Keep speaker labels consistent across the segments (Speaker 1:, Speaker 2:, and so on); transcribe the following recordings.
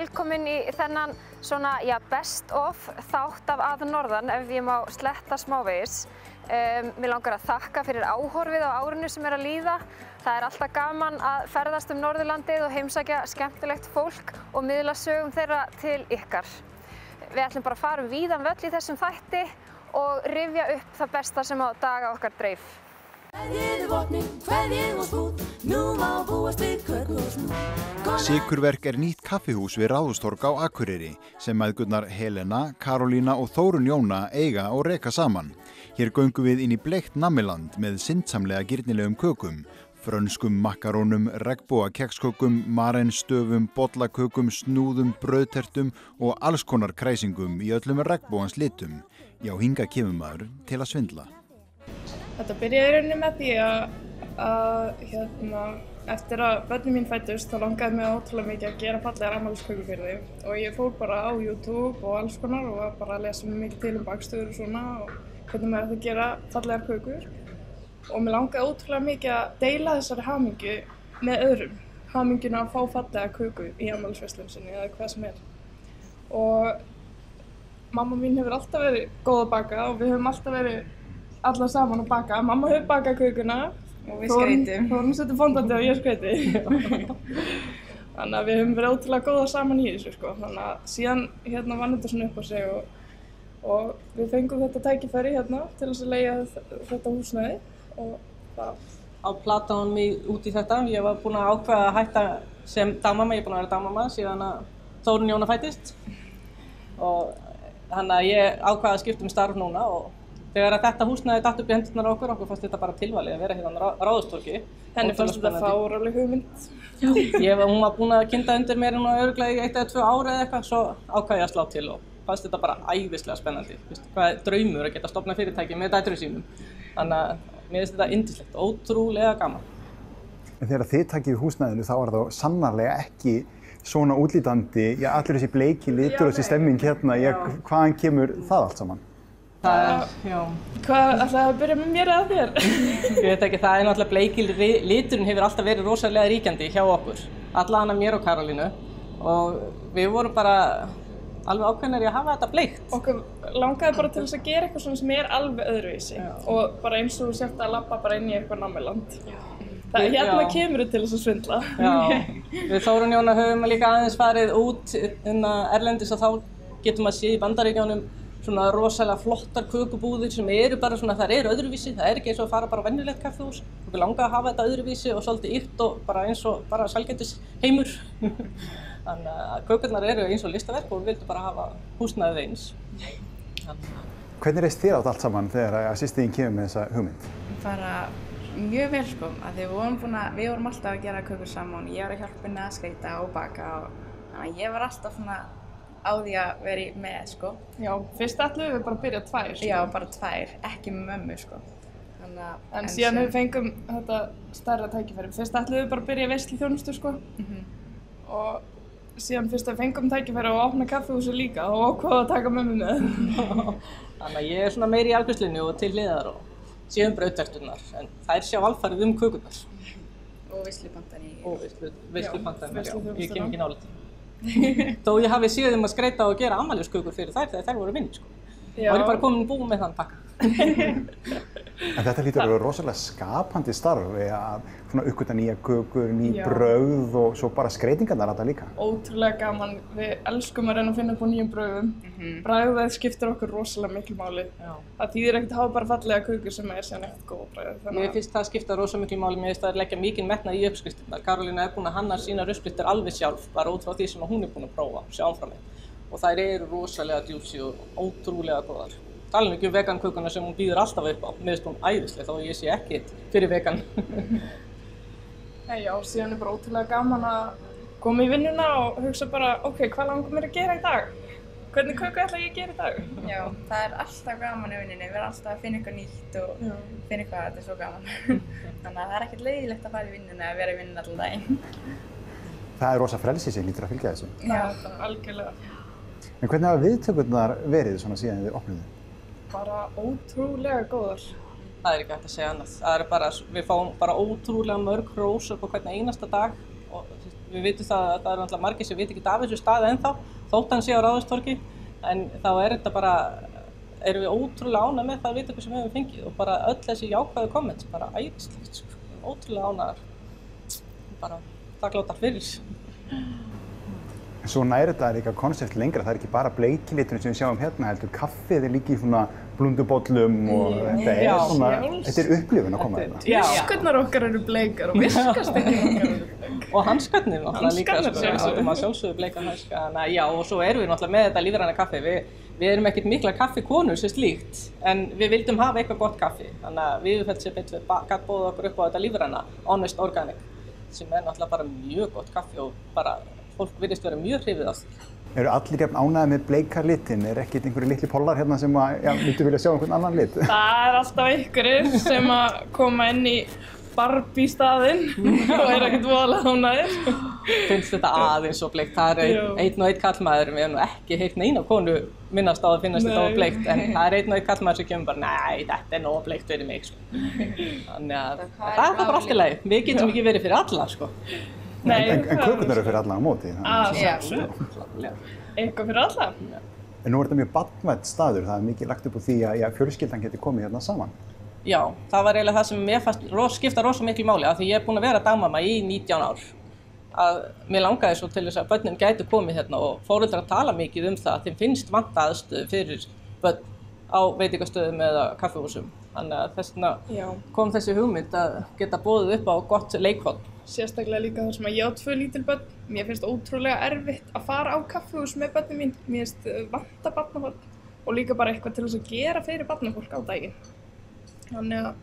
Speaker 1: velkomin í þennan svona, best of þátt af að norðan ef ég má sletta smávegis. Mig langar að þakka fyrir áhorfið á árinu sem að líða. Það alltaf gaman að ferðast Norðurlandið og heimsækja skemmtilegt fólk og miðla sögum þeirra til ykkar. Við ætlum bara að fara víðan völl í þessum þætti og rifja upp það besta sem á daga okkar dreif.
Speaker 2: Sykurverk nýtt kaffihús við Ráðhústorg á Akureyri sem mæðgurnar Helena, Karolína og Þórunn Jóna eiga og reka saman. Hér göngum við inn í bleikt nammiland með syndsamlega girnilegum kökum, frönskum makkarónum, regnbogakekskökum, marenstöfum, bollakökum, snúðum, brauðtertum og alls konar kræsingum í öllum regnbogans litum. Já, hingað kemur maður til að svindla.
Speaker 3: Þetta byrjaði í rauninni með því að eftir að börnin mín fæddust þá langaði mig ótrúlega mikið að gera fallegar afmæliskökur fyrir þau og ég fór bara á YouTube og alls konar og var bara að lesa mikið til bakstöður og svona og hvernig maður ætti að gera fallegar kökur og mér langaði ótrúlega mikið að deila þessari hamingju með öðrum, hamingjuna að fá fallega köku í afmælisveislunni sinni eða hvað sem og mamma mín hefur alltaf verið góð að baka og við höfum alltaf verið allar saman að baka. Mamma hefur bakað kökuna og við skreytum. Þórunn setur fondandi og ég skreyti. Þannig að við höfum verið ótrúlega góða saman í þessu sko. Þannig að síðan vann þetta svona upp á sig og við fengum þetta tækifæri til þess að leigja þetta húsnæði og það.
Speaker 4: Á platan mig út í þetta. Ég var búin að ákveða að hætta sem dagmamma. Ég er búin að vera dagmamma síðan að Þórunn Jóna fæddist. Og þannig að ég ákveða að skipta starf núna og þegar þetta húsnæði datt upp í hendurnar okkur fannst þetta bara tilvalið að vera hérna á Ráðhústorgi.
Speaker 3: Henni fannst þetta fáránleg hugmynd.
Speaker 4: Hún var búin að kynda undir mér örugglega í 1 eða 2 ár eða eitthvað, svo ákvað ég að slá til og fannst þetta bara æðislega spennandi. Hvað draumur að geta stofnað fyrirtæki með dætrum sínum. Þannig að mér finnst þetta yndislegt, ótrúlega gaman.
Speaker 2: En þegar þið takið húsnæðinu þá það sannarlega ekki svona útlítandi, allir þessi bleiki litur og þessi stemming hérna, hvaðan kemur það allt saman?
Speaker 3: Hvað, ætlaði að byrja með mér eða þér?
Speaker 4: Ég veit ekki, það náttúrulega bleiki liturinn hefur alltaf verið rosalega ríkjandi hjá okkur. Allavega mér og Karolínu. Og við vorum bara alveg ákveðnir í að hafa þetta bleikt.
Speaker 3: Okkur langaði bara til þess að gera eitthvað svona sem alveg öðruvísi. Og bara eins og þú sért að labba bara inn í eitthvað nammiland. Kemur þú til þess að svindla.
Speaker 4: Við Þórunn Jóna höfum líka aðeins farið út erlendis og þá getum að sé í Bandaríkjunum svona rosalega flottar kökubúðir sem eru bara svona, þær eru öðruvísi, það ekki eins og að fara bara á venjulegt kaffihús. Okkur langaði að hafa þetta öðruvísi og svolítið ýkt og bara eins og bara sælgætisheimur. Þannig að kökurnar eru eins og listaverk og við vildum bara hafa húsnæðið eins.
Speaker 2: Hvernig reist þér á þetta allt saman þegar systir þín kemur með þessa hugmynd?
Speaker 5: Bara mjög vel sko, af því við vorum alltaf að gera kökur saman, ég var að hjálpa henni að skreyta og baka og þannig að ég var alltaf svona á því að vera með sko.
Speaker 3: Já, fyrst ætluðum við bara að byrja 2 sko.
Speaker 5: Já, bara 2, ekki með mömmu sko.
Speaker 3: En síðan við fengum þetta stærra tækifæri. Fyrst ætluðum við bara að byrja veisluþjónustu sko. Og síðan fyrst við fengum tækifæri og opna kaffihúsi líka og ákváðum að taka mömmu með.
Speaker 4: Þannig að ég er svona meiri í afgreiðslunni og til hliðar og síðan brauðterturnar, en þær sjá alfarið kökurnar.
Speaker 5: Og veislupantanir.
Speaker 4: Og veislupantanir, já. Ég kem ekki nálægt því. Þó ég hafi séð að skreyta og gera afmæliskökur fyrir þær þegar þær voru minni sko. Og ég bara komin búin með þann pakka.
Speaker 2: En þetta hlýtur að vera rosalega skapandi starf að uppgötva nýja kökur, ný brauð og svo bara skreytingarnar þetta líka.
Speaker 3: Ótrúlega gaman. Við elskum að reyna að finna upp á nýjum brauðum. Bragðið skiptir okkur rosalega miklu máli. Það þýðir ekkert að hafa bara fallega kökur sem síðan ekkert góð brauð.
Speaker 4: Mér finnst það skipta rosa miklu máli, mér finnst það leggja mikinn metnað í uppskriftirnar. Karolína búin að hanna sínar uppskriftir alveg sjálf, bara út frá því sem hún búin að prófa, sjá áfram með. Og þær eru rosalega djúsi og ótrúlega góðar. Tala ekki vegan kökuna sem hún býður alltaf upp á. Mér finnst hún æðisleg þó ég sé ekkert fyrir vegan.
Speaker 3: Já, síðan bara ótrúlega gaman að koma í vinnuna og hugsa bara, hvað langar mér að gera í dag? Hvernig köku ætla ég að gera í dag?
Speaker 5: Já, það alltaf gaman í vinnunni. Við erum alltaf að finna eitthvað nýtt og finna eitthvað, þetta svo gaman. Þannig að það ekkert leiðilegt að fara í vinnuna að vera í vinnunni allan daginn.
Speaker 2: Það rosa frelsi sem lítur að fylgja þessu.
Speaker 3: Já, algjörlega.
Speaker 2: En hvernig hafa viðtökurnar verið svona síðan þið opnuðu?
Speaker 3: Bara ótrúlega góðar.
Speaker 4: Það ekki hægt að segja annað. Við fáum bara ótrúlega mörg hrós upp á hvern einasta dag og við vitum það að það eru náttúrulega margir sem veit ekki af þessu staði ennþá, þótt hann sé á Ráðhústorgi, en þá þetta bara, erum við ótrúlega ánægð með það að vita hvað sem við höfum fengið og bara öll þessi jákvæðu komments, bara æðislegt, sko, ótrúlega ánægðar, bara þakkláttar fyrir.
Speaker 6: Svo nær þetta líka konsept lengra, það ekki bara bleikiliturinn sem við sjáum hérna, heldur kaffið líka í svona blundubollum og þetta upplifun að koma hérna.
Speaker 3: Viskurnar okkar eru bleikar og viskastengir okkar eru bleikar.
Speaker 4: Og hanskarnir náttúrulega líka, maður sjálfsögðu bleika hanska, já og svo erum við náttúrulega með þetta lífræna kaffi, við erum ekkert mikla kaffikonur sem slíkt, en við vildum hafa eitthvað gott kaffi, þannig að Víðfell sem betur gat bóða okkur upp á þetta lífræna, Honest Organic, sem náttúrulega bara mjög gott kaffi og bara fólk virðist vera mjög hrifið af því.
Speaker 6: Eru allir jafn ánægðir með bleika litin? Ekkert einhverju litli pollar hérna sem myndu vilja sjá einhvern annan lit?
Speaker 3: Það alltaf einhverjir sem koma inn í Barbie-staðinn og ekkert voðalega ánægðir.
Speaker 4: Finnst þetta aðeins og bleikt, það einn og einn karlmaður, við hefum ekki heyrt neina konu minnast á að finnast þetta of bleikt, en það einn og einn karlmaður sem kemur bara, nei, þetta nóg bleikt fyrir mig, sko. Þannig að það bara allt í lagi, við getum ekki verið fyrir alla, sko.
Speaker 6: En kökurnar eru fyrir alla á móti?
Speaker 3: Eitthvað fyrir alla.
Speaker 6: En nú þetta mjög barnvænt staður, það mikið lagt upp úr því að fjölskyldan geti komið hérna saman.
Speaker 4: Já, það var eiginlega það sem mér fannst skipta rosa miklu máli, af því ég búin að vera dagmamma í 19 ár. Að mér langaði svo til þess að börnin gætu komið hérna og foreldrar tala mikið það að þeim finnst vanta aðstöðu fyrir börn á veitingastöðum eða kaffihúsum. Þannig að þess vegna kom þessi hugmynd að geta boðið upp á gott leikhorn.
Speaker 3: Sérstaklega líka þar sem að ég á 2 lítil börn. Mér finnst ótrúlega erfitt að fara á kaffihús með börnin mín. Mér finnst vanta barnafólk og líka bara eitthvað til þess að gera fyrir barnafólk á daginn. Þannig að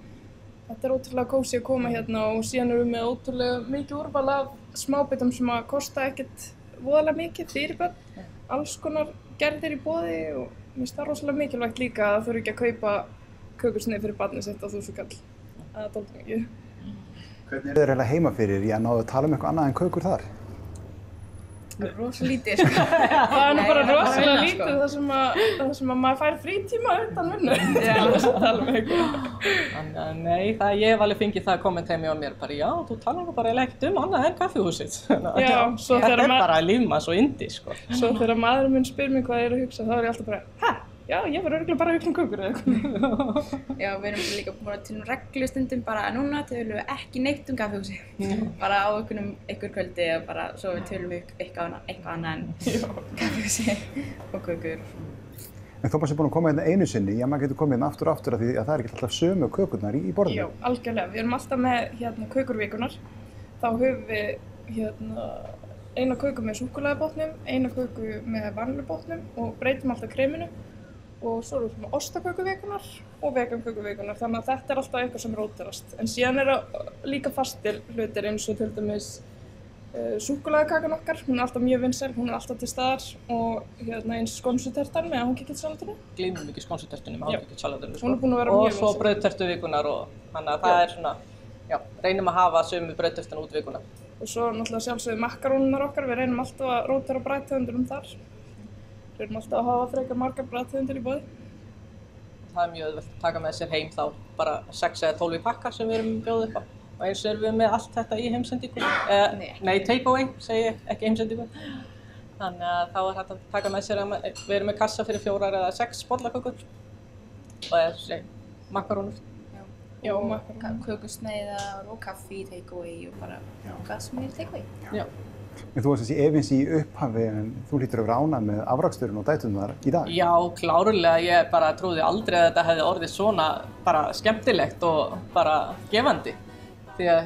Speaker 3: þetta ótrúlega kósí að koma hérna og síðan erum við með ótrúlega mikið úrval af smábitum sem að kosta ekkert voðalega mikið fyrir börn. Alls konar gerðir í boði og mér finnst það rosalega mikilvægt líka að þurfa ekki að kaupa kökusneið fyrir barnið sitt á 1000 kall. Það er dálítið mikið.
Speaker 6: Hvernig þeir eiginlega heima fyrir? Ég náðu að tala eitthvað annað en kökur þar?
Speaker 5: Rosa lítið, sko.
Speaker 3: Það nú bara rosalega lítið þar sem að maður fær frítíma utan vinnu. Þess að tala eitthvað.
Speaker 4: Nei, ég hef alveg fengið það komment heim hjá mér, bara já, þú talar nú bara ekkert annað en kaffihúsið. Þetta bara lífmanns og indi, sko.
Speaker 3: Svo þegar maðurinn minn spyr mig hvað ég að hugsa, þá ég alltaf bara, hæ? Já, ég var örugglega bara að hugsa kökur eða eitthvað.
Speaker 5: Já, við erum líka búin að til reglustundum bara núna tölum við ekki neitt kaffihúsi. Bara á einhver kvöldi og bara svo við tölum eitthvað annað en kaffihúsi og kökur.
Speaker 6: En Tómas búin að koma hérna einu sinni, maður getur komið hérna aftur af því að það ekki alltaf sömu kökurnar í borðinu.
Speaker 3: Já, algjörlega. Við erum alltaf með kökurvikunar. Þá höfum við eina köku með súkkulaðibotnum, eina köku með vanilubotnum og breytum alltaf kreminu. Og svo erum við með ostakökuvikunar og vegankökuvikunar, þannig að þetta alltaf eitthvað sem róterast. En síðan líka fastir hlutir eins og til dæmis súkkulaðikakan okkar, hún alltaf mjög vinsæl, hún alltaf til staðar og eins skonsutertan með hangikjötsalatinu.
Speaker 4: Gleymum ekki skonsutertunni með hangikjötsalatinu, sko.
Speaker 3: Hún búin að vera mjög vinsæl.
Speaker 4: Og svo brauðtertuvikunar og þannig að það svona, já, reynum að hafa sömu brauðtertuna út vikuna.
Speaker 3: Og svo náttúrulega sjálfsögðu makkarónunar okkar, við reynum alltaf að rótera bragðtegundir þar. Við erum alltaf að hafa frekar margar bragðtegundir í boði.
Speaker 4: Það er mjög auðvelt að taka með sér heim þá bara 6 eða 12 pakkar sem við erum bjóðið upp á. Og eins erum við með allt þetta í heimsendingu. Nei, take away, segi ég, ekki heimsendingu. Þannig að þá er hægt að taka með sér að við erum með kassa fyrir 4 eða 6 bollakökur. Og þessi makkarónur.
Speaker 5: Já, kökusneiðar og kaffi, take away og bara hvað sem er take away.
Speaker 4: Já.
Speaker 6: En þú varst efins í upphafi en þú hlýtur að vera ánægð með afraksturinn og dæturnar í dag?
Speaker 4: Já, klárlega. Ég bara trúði aldrei að þetta hefði orðið svona bara skemmtilegt og bara gefandi. Því að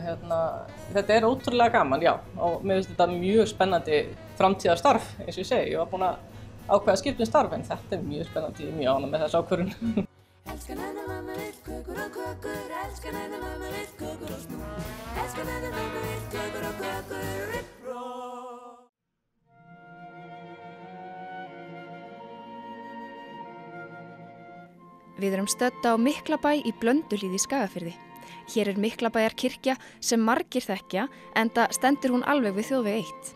Speaker 4: þetta er ótrúlega gaman, já. Og mér finnst þetta mjög spennandi framtíðarstarf, eins og ég segi. Ég var búin að ákveða að skipta starf en þetta er mjög spennandi, mjög ánægð með þessu ákvörðun.
Speaker 7: Elskan hennar mömmu vill kökur og kökur, elskan hennar mömmu vill kökur og snúð. Elskan hennar mömmu vill kökur og kökur, rippró.
Speaker 8: Við erum stödd á Miklabæ í Blönduhlíð í Skagafirði. Hér er Miklabæjarkirkja sem margir þekkja enda stendur hún alveg við þjóðveg 1.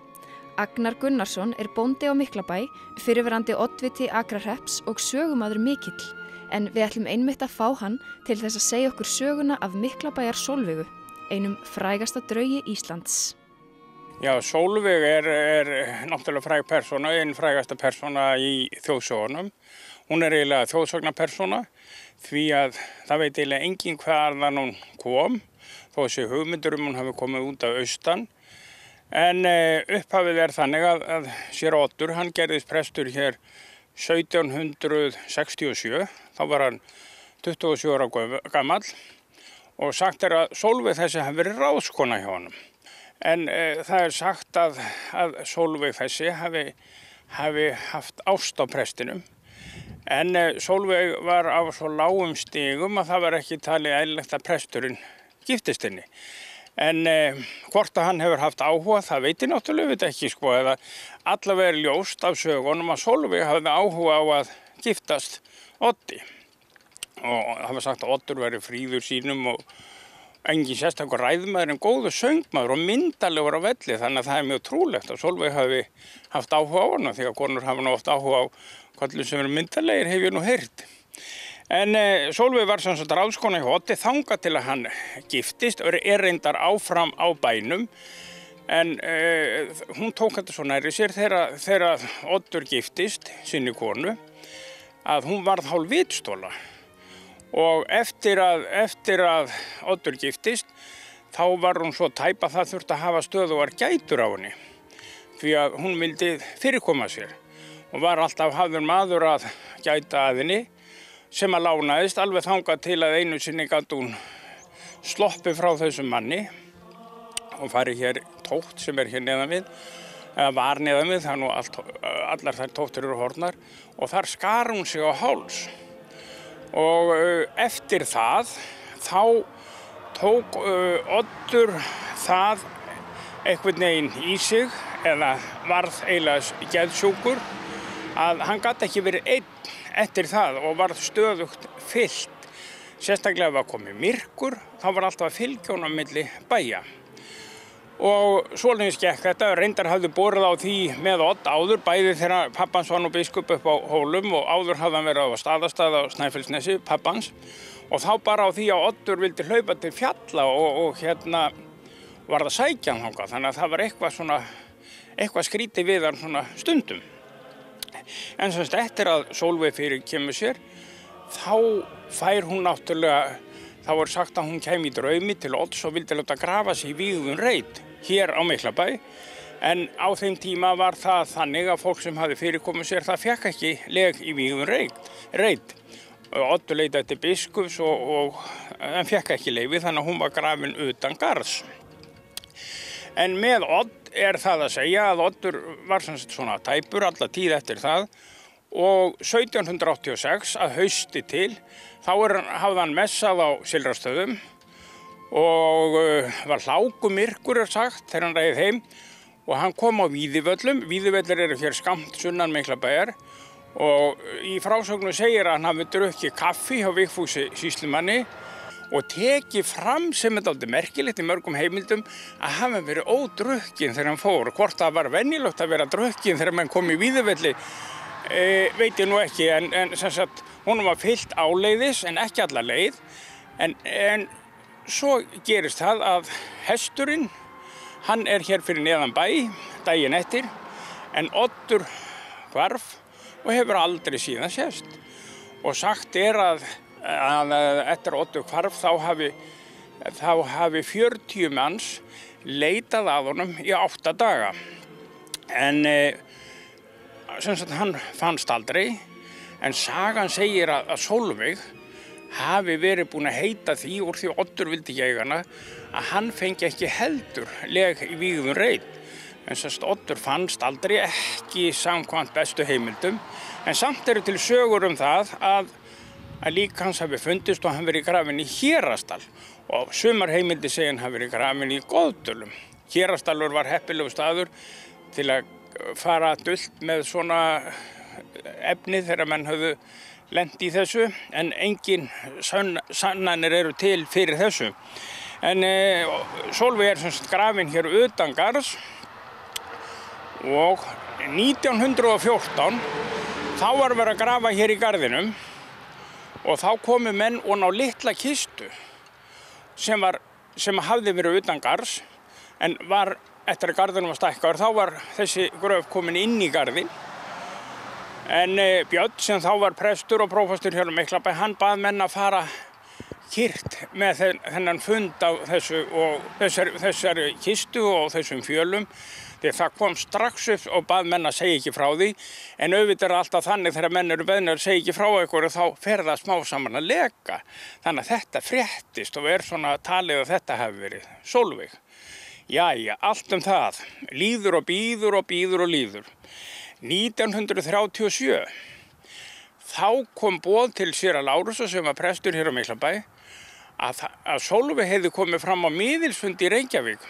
Speaker 8: Agnar Gunnarsson er bóndi á Miklabæ, fyrrverandi oddviti Akrahrepps og sögumaður mikill. En við ætlum einmitt að fá hann til þess að segja okkur söguna af Miklabæjar Sólveigu, einum frægasta draugi Íslands.
Speaker 9: Já, Sólveig er náttúrulega fræg persóna, einn frægasta persóna í þjóðsögunum. Hún er eiginlega þjóðsagnapersóna því að það veit eiginlega enginn hvaðan hún kom, þó þessi hugmyndur hún hafi komið út af austan. En upphafið er þannig að séra Oddur, hann gerðist prestur hér 1767, þá var hann 27 ára gamall og sagt er að Sólveig þessi hafi verið ráðskona hjá honum. En það er sagt að Sólveig þessi hafi haft ást á prestinum. En Sólveig var á svo lágum stigum að það var ekki talið eðlilegt að presturinn giftist henni. En hvort að hann hefur haft áhuga, það veit ég náttúrulega ekki sko, eða allavega er ljóst af sögunum að Sólveig hafði áhuga á að giftast Oddi. Og það var sagt að Oddur væri fríður sínum og engin sérstakur ræðmaður en góður söngmaður og myndalegur á velli, þannig að það er mjög trúlegt að Sólveig hafi haft áhuga á hana því að konur hafa nú oft áhuga á hvern sem eru myndalegir, hef ég nú heyrt. En Sólveig var sem sagt ráðskona hjá Oddi þangað til að hann giftist og er reyndar áfram á bænum. En hún tók þetta svo nærri sér þegar Oddur giftist sinni konu að hún varð hálf vitstóla. Og eftir að Oddur giftist, þá var hún svo tæp að það þurfti að hafa stöðugar gætur á henni. Því að hún vildi fyrirkoma sér og var alltaf hafður maður að gæta að henni sem að lánaðist alveg þangað til að einu sinni gat hún sloppið frá þessum manni og farið hér tótt sem er hér neðan við, eða var neðan við, það er nú allar þær tóttir eru horfnar og þar skar hún sig á háls. Og eftir það, þá tók Oddur það einhvern veginn í sig eða varð eiginlega geðsjúkur að hann gat ekki verið einn eftir það og varð stöðugt fyllt. Sérstaklega ef það komið myrkur, þá var alltaf að fylgja honum milli bæja. Og svoleiðis gekk þetta, reyndar hafði borið á því með Odd áður, bæði þegar pappans var nú biskup upp á Hólum og áður hafði hann verið á Staðastað á Snæfellsnesi, pappans. Og þá bara á því að Oddur vildi hlaupa til fjalla og hérna var það sækja hann þangað, þannig að það var eitthvað skrítið við hann svona stundum. En semst eftir að Sólveig fyrir kemur sér, þá fær hún náttúrulega, þá var sagt að hún kæmi í draumi til Odds og vildi láta grafa sig í vígðum reit hér á Miklabæ. En á þeim tíma var það þannig að fólk sem hafði fyrirkomið sér, það fekk ekki leg í vígðum reit. Oddur leitaði til biskups og hann fekk ekki leyfi þannig að hún var grafin utan garðs. En með Odd er það að segja að Oddur var svona tæpur alla tíð eftir það og 1786 að hausti til þá hafði hann messað á Silfrastöðum og var hlákumyrkur er sagt þegar hann reið heim og hann kom á Víðivöllum. Víðivöllir eru hér skammt sunnan Miklabæjar og í frásögnu segir að hann hafi drukkið kaffi hjá Vigfúsi sýslumanni og tekið fram sem er dálítið merkilegt í mörgum heimildum að hafa verið ódrukkinn þegar hann fór. Hvort það var venjulegt að vera drukkinn þegar mann kom í Víðivölli veit ég nú ekki en sem sagt honum var fyllt áleiðis en ekki alla leið en svo gerist það að hesturinn hann er hér fyrir neðan bæ daginn eftir en Oddur hvarf og hefur aldrei síðan sést og sagt er að eftir Oddur hvarf þá hafi 40 manns leitað að honum í 8 daga en sem sagt hann fannst aldrei en sagan segir að Sólveig hafi verið búin að heita því úr því Oddur vildi ekki eiga hana að hann fengi ekki heldur leg í vígðum reit en sem sagt Oddur fannst aldrei ekki samkvæmt bestu heimildum en samt eru til sögur það að lík hans hafi fundist og hann verið grafinn í Hérasdal og sumar heimildi segja hann hafi verið grafinn í Goðdölum. Hérasdalur var heppilegur staður til að fara dult með svona efni þegar menn höfðu lent í þessu en engin sannanir eru til fyrir þessu. En Sólveig er sem sagt grafin hér utan garðs og 1914 þá var verið að grafa hér í garðinum og þá komu menn og ná litla kistu sem hafði verið utan garðs en var eftir að garðinum var stækkaður, þá var þessi gröf komin inn í garðin. En Björn, sem þá var prestur og prófastur hér á Miklabæ, hann bað menn að fara kyrrt með þennan fund á þessu og þessari kistu og þessum fjölum. Því það kom strax upp og bað menn að segja ekki frá því, en auðvitað er alltaf þannig þegar menn eru beðnir að segja ekki frá ykkur og þá fer það smá saman að leka. Þannig að þetta fréttist og svona talið að þetta hefði verið Sólveig. Jæja, allt það, líður og bíður og bíður og líður. 1937, þá kom boð til séra Lárusar sem var prestur hér á Miklabæ að Sólveig hefði komið fram á miðilsfundi í Reykjavík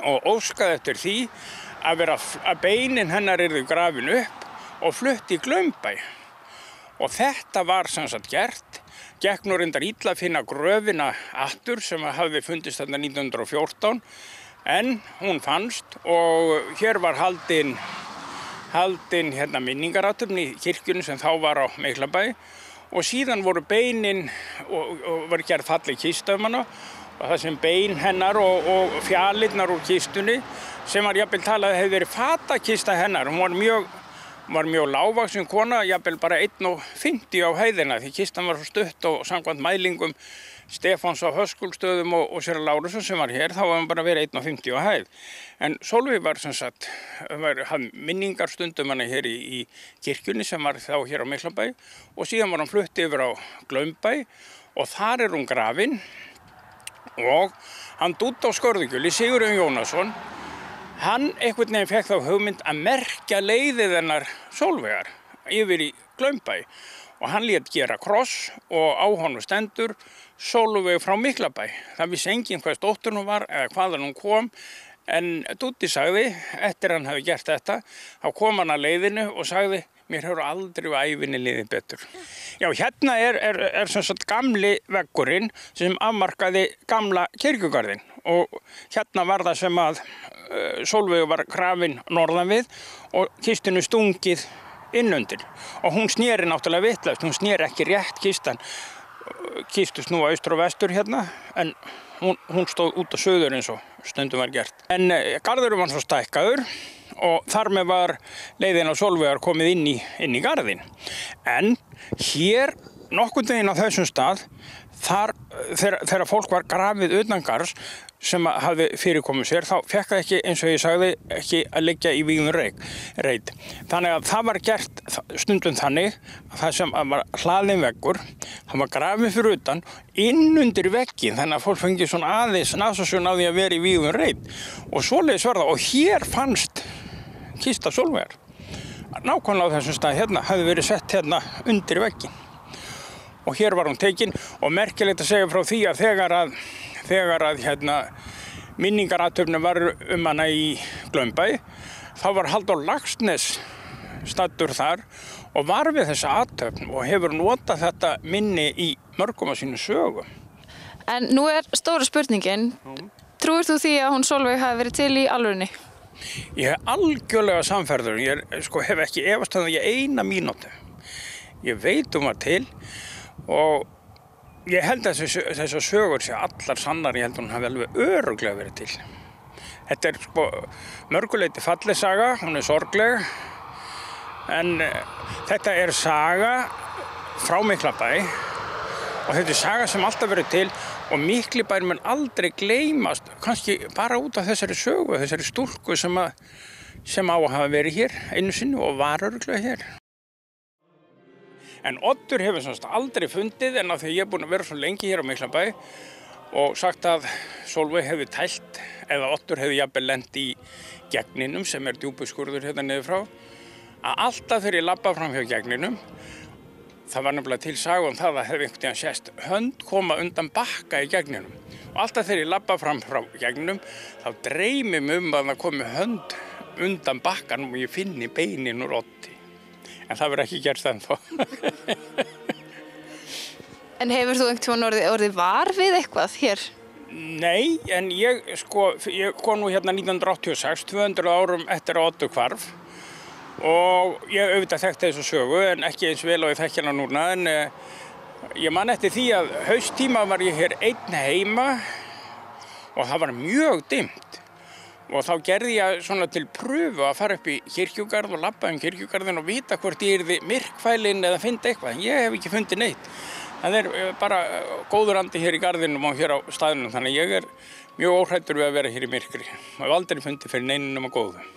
Speaker 9: og óskaði eftir því að beinin hennar yrðu grafin upp og flutt í Glaumbæ. Og þetta var sem sagt gert. Gekk nú reyndar illa að finna gröfina aftur sem hafði fundist þarna 1914, en hún fannst og hér var haldin minningarathöfn í kirkjunni sem þá var á Miklabæ og síðan voru beinin og var gerð falleg kista hana. Og það sem bein hennar og fjalirnar úr kistunni sem var jafnvel talað hefði verið fatakista hennar. Hún var mjög lágvaxin kona, jafnvel bara 1,50 á hæðina því kistan var svo stutt og samkvæmt mælingum Stefáns á Höskuldsstöðum og séra Lárusar sem var hér, þá var hann bara verið 1,50 á hæð. En Sólveig var sem sagt, hafði minningarstundum hana hér í kirkjunni sem var þá hér á Miklabæ og síðan var hann flutt yfir á Glaumbæ og þar er hún grafin. Og hann Dúdda á Skörðugjöli, Sigurjón Jónasson, hann einhvern veginn fekk þá hugmynd að merkja leiðið hennar Sólveigar yfir í Glaumbæ og hann lét gera kross og á honum stendur Sólveig frá Miklabæ. Það vissi enginn hvers dóttir hún var eða hvaðan hún kom, en Dúddi sagði, eftir hann hafi gert þetta, þá kom hann að leiðinu og sagði: mér hefur aldrei á ævinni liðið betur. Já, hérna er sem sagt gamli veggurinn sem afmarkaði gamla kirkjugarðinn og hérna var það sem að Sólveig var grafin norðan við og kistinu stungið innundir. Og hún sneri náttúrulega vitlaust, hún sneri ekki rétt kistan. Kistu snúa austur og vestur hérna, en hún stóð út á suður eins og stundum var gert. En garðurinn var svo stækkaður og þar með var leiðin á Sólveigar komið inn í garðinn. En hér nokkurn veginn á þessum stað, þar þegar fólk var grafið utan garðs sem hafði fyrirkomið sér, þá fekk það ekki, eins og ég sagði, ekki að liggja í vígðum reit. Þannig að það var gert stundum þannig að það sem var hlaðinn veggur, það var grafið fyrir utan, inn undir vegginn, þannig að fólk fengi svona aðeins nasasjón á því að vera í vígðum reit. Og svoleiðis var það, og hér fannst kista Sólveigar. Nákvæmlega á þessum stað hérna, hafði verið sett hérna undir vegginn. Og hér var hún tekin og merkilegt að segja frá því að þegar að minningarathöfnin var hana í Glaumbæ, þá var Halldór Laxness staddur þar og var við þessa athöfn og hefur notað þetta minni í mörgum af sínu sögum.
Speaker 10: En nú er stóra spurningin, trúir þú því að hún Sólveig hafi verið til í alvörunni?
Speaker 9: Ég hef algjörlega samferður, ég hef ekki efast að það í eina mínútu. Ég veit var til og ég held að þessar sögur sé allar sannar, ég held að hún hafi alveg örugglega verið til. Þetta er mörguleyti falleg saga, hún er sorgleg, en þetta er saga frá Miklabæ og þetta er saga sem alltaf verið til og Miklabær mun aldrei gleymast, kannski bara út af þessari sögu, þessari stúlku sem á að hafa verið hér einu sinni og var örugglega hér. En Oddur hefur semst aldrei fundið, en af því ég er búinn að vera svo lengi hér á Miklabæ og sagt að Sólveig hefði tælt eða Oddur hefði jafnvel lent í gegninum sem er djúpuskurður hérna niður frá, að alltaf þegar ég labba fram hjá gegninum, það var nefnilega til saga það að hefði einhvern veginn sést hönd koma undan bakka í gegninum. Og alltaf þegar ég labba fram frá gegninum, þá dreymir mig að það komi hönd undan bakkanum og ég finni beinin úr Oddi. En það verður ekki gerst ennþá.
Speaker 10: En hefur þú einhvern tímann orðið var við eitthvað hér?
Speaker 9: Nei, en ég kom nú hérna 1986, 200 árum eftir að Oddur hvarf og ég auðvitað þekkti þessu sögu en ekki eins vel og ég þekki hana núna en ég man eftir því að hausttíma var ég hér einn heima og það var mjög dimmt Og þá gerði ég svona til pröfu að fara upp í kirkjugarð og labba kirkjugarðin og vita hvort ég yrði myrkfælinn eða fyndi eitthvað. En ég hef ekki fundið neitt. Það bara góður andi hér í garðinum og hér á staðnum, þannig ég mjög óhræddur við að vera hér í myrkri. Ég hef aldrei fundið fyrir neinum að góðu.